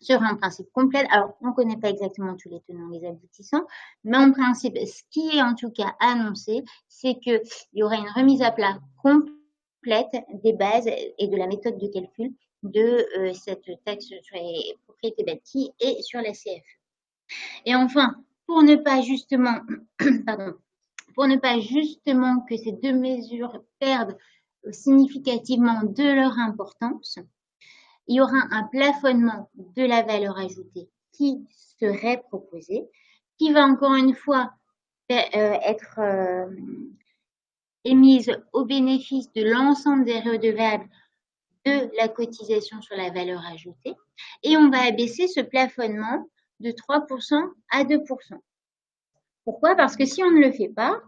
[SPEAKER 2] sera en principe complète. Alors, on ne connaît pas exactement tous les tenants et les aboutissants, mais en principe, ce qui est en tout cas annoncé, c'est qu'il y aura une remise à plat complète des bases et de la méthode de calcul de cette taxe sur les propriétés bâties et sur la CFE. Et enfin, pour ne pas justement, que ces deux mesures perdent significativement de leur importance, il y aura un plafonnement de la valeur ajoutée qui serait proposé, qui va encore une fois être émise au bénéfice de l'ensemble des redevables de la cotisation sur la valeur ajoutée, et on va abaisser ce plafonnement de 3% à 2%. Pourquoi? Parce que si on ne le fait pas,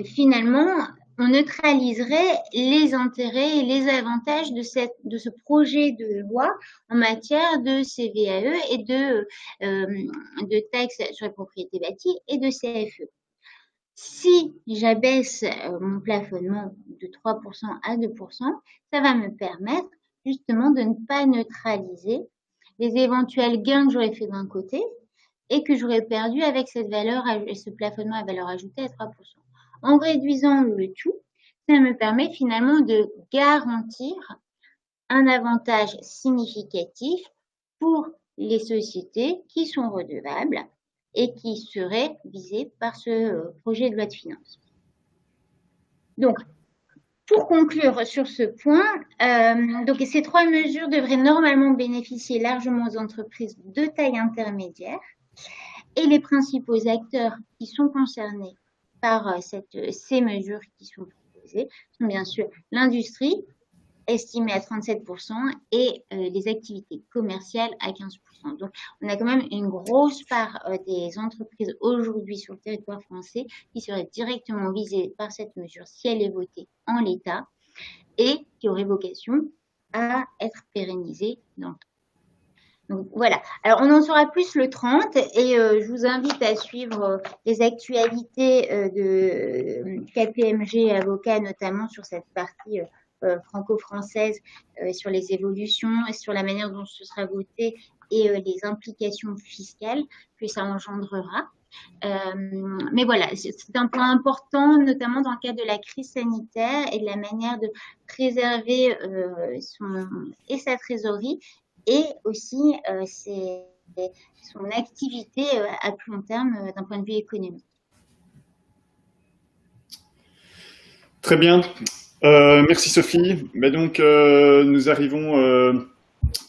[SPEAKER 2] finalement, on neutraliserait les intérêts et les avantages de ce projet de loi en matière de CVAE et de taxes sur les propriétés bâties et de CFE. Si j'abaisse mon plafonnement de 3% à 2%, ça va me permettre justement de ne pas neutraliser les éventuels gains que j'aurais fait d'un côté et que j'aurais perdu avec ce plafonnement à valeur ajoutée à 3%. En réduisant le tout, ça me permet finalement de garantir un avantage significatif pour les sociétés qui sont redevables et qui seraient visées par ce projet de loi de finances. Donc, pour conclure sur ce point, donc ces trois mesures devraient normalement bénéficier largement aux entreprises de taille intermédiaire et les principaux acteurs qui sont concernés par ces mesures qui sont proposées sont bien sûr l'industrie, estimée à 37%, et les activités commerciales à 15%. Donc, on a quand même une grosse part des entreprises aujourd'hui sur le territoire français qui seraient directement visées par cette mesure si elle est votée en l'état et qui aurait vocation à être pérennisée dans le temps. Donc, voilà. Alors, on en saura plus le 30 et je vous invite à suivre les actualités de KPMG Avocats, notamment sur cette partie franco-française, sur les évolutions, sur la manière dont ce sera voté et les implications fiscales que ça engendrera. Mais voilà, c'est un point important, notamment dans le cadre de la crise sanitaire et de la manière de préserver sa trésorerie et aussi son activité à plus long terme d'un point de vue économique.
[SPEAKER 3] Très bien. Merci Sophie. Mais donc, nous arrivons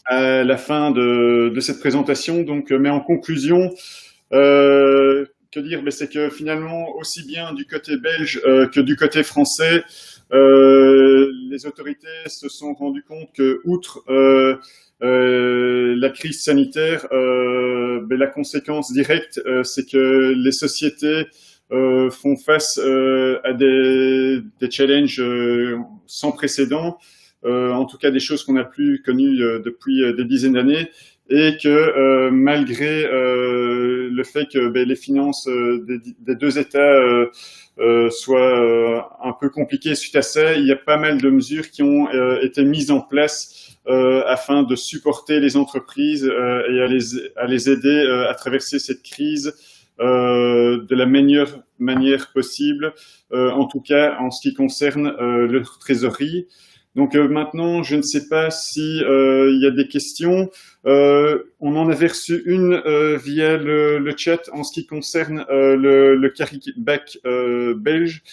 [SPEAKER 3] à la fin de cette présentation. Donc, mais en conclusion, que dire? C'est que finalement, aussi bien du côté belge que du côté français, les autorités se sont rendues compte que, outre la crise sanitaire, la conséquence directe, c'est que les sociétés font face à des challenges sans précédent, en tout cas des choses qu'on n'a plus connues depuis des dizaines d'années, et que malgré le fait que les finances des deux États soient un peu compliquées suite à ça, il y a pas mal de mesures qui ont été mises en place afin de supporter les entreprises et à les aider à traverser cette crise de la meilleure manière possible, en tout cas en ce qui concerne leur trésorerie. Donc maintenant, je ne sais pas si il y a des questions. On en avait reçu une via le chat en ce qui concerne le carry-back belge,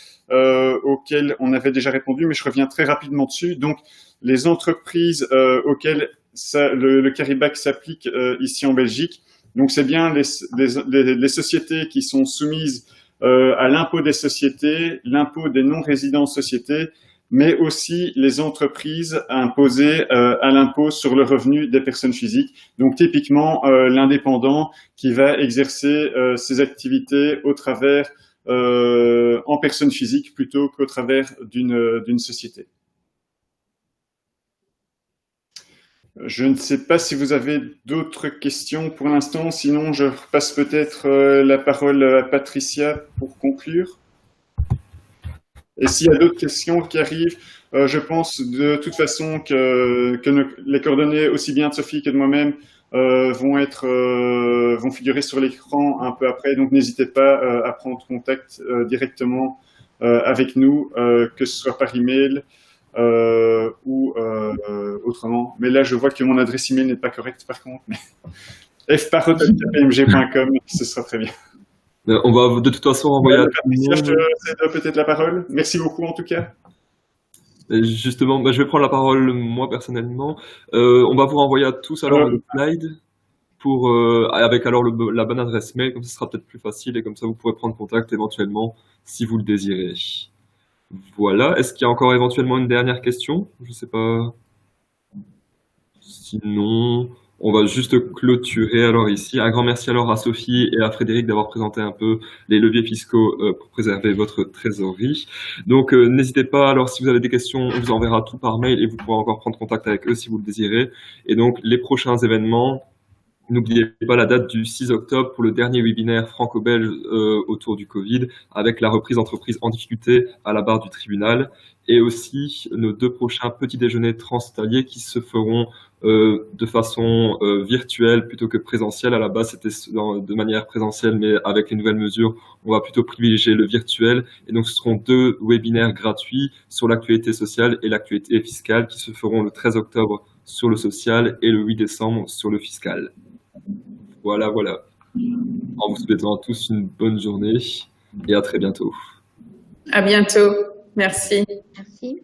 [SPEAKER 3] auquel on avait déjà répondu, mais je reviens très rapidement dessus. Donc, les entreprises auxquelles le carry-back s'applique ici en Belgique, donc c'est bien les sociétés qui sont soumises à l'impôt des sociétés, l'impôt des non-résidents sociétés, mais aussi les entreprises imposées à l'impôt sur le revenu des personnes physiques. Donc typiquement l'indépendant qui va exercer ses activités au travers en personne physique plutôt qu'au travers d'une société. Je ne sais pas si vous avez d'autres questions pour l'instant, sinon je repasse peut-être la parole à Patricia pour conclure. Et s'il y a d'autres questions qui arrivent, je pense de toute façon que les coordonnées aussi bien de Sophie que de moi-même vont figurer sur l'écran un peu après. Donc n'hésitez pas à prendre contact directement avec nous, que ce soit par email ou autrement. Mais là, je vois que mon adresse email n'est pas correcte par contre. fparot@kpmg.com, ce sera très bien.
[SPEAKER 4] On va de toute façon envoyer à tout le monde.
[SPEAKER 3] Je te cède peut-être la parole. Merci beaucoup en tout cas.
[SPEAKER 4] Justement, je vais prendre la parole moi personnellement. On va vous renvoyer à tous alors le slide avec alors la bonne adresse mail, comme ça sera peut-être plus facile et comme ça vous pourrez prendre contact éventuellement si vous le désirez. Voilà. Est-ce qu'il y a encore éventuellement une dernière question? Je ne sais pas. Sinon, on va juste clôturer alors ici. Un grand merci alors à Sophie et à Frédéric d'avoir présenté un peu les leviers fiscaux pour préserver votre trésorerie. Donc n'hésitez pas, alors si vous avez des questions, on vous enverra tout par mail et vous pourrez encore prendre contact avec eux si vous le désirez. Et donc les prochains événements, n'oubliez pas la date du 6 octobre pour le dernier webinaire franco-belge autour du Covid avec la reprise d'entreprise en difficulté à la barre du tribunal et aussi nos 2 prochains petits déjeuners transfrontaliers qui se feront de façon virtuelle plutôt que présentielle. À la base, c'était de manière présentielle, mais avec les nouvelles mesures, on va plutôt privilégier le virtuel. Et donc, ce seront 2 webinaires gratuits sur l'actualité sociale et l'actualité fiscale qui se feront le 13 octobre sur le social et le 8 décembre sur le fiscal. Voilà. En vous souhaitant à tous une bonne journée et à très bientôt.
[SPEAKER 1] À bientôt. Merci.
[SPEAKER 2] Merci.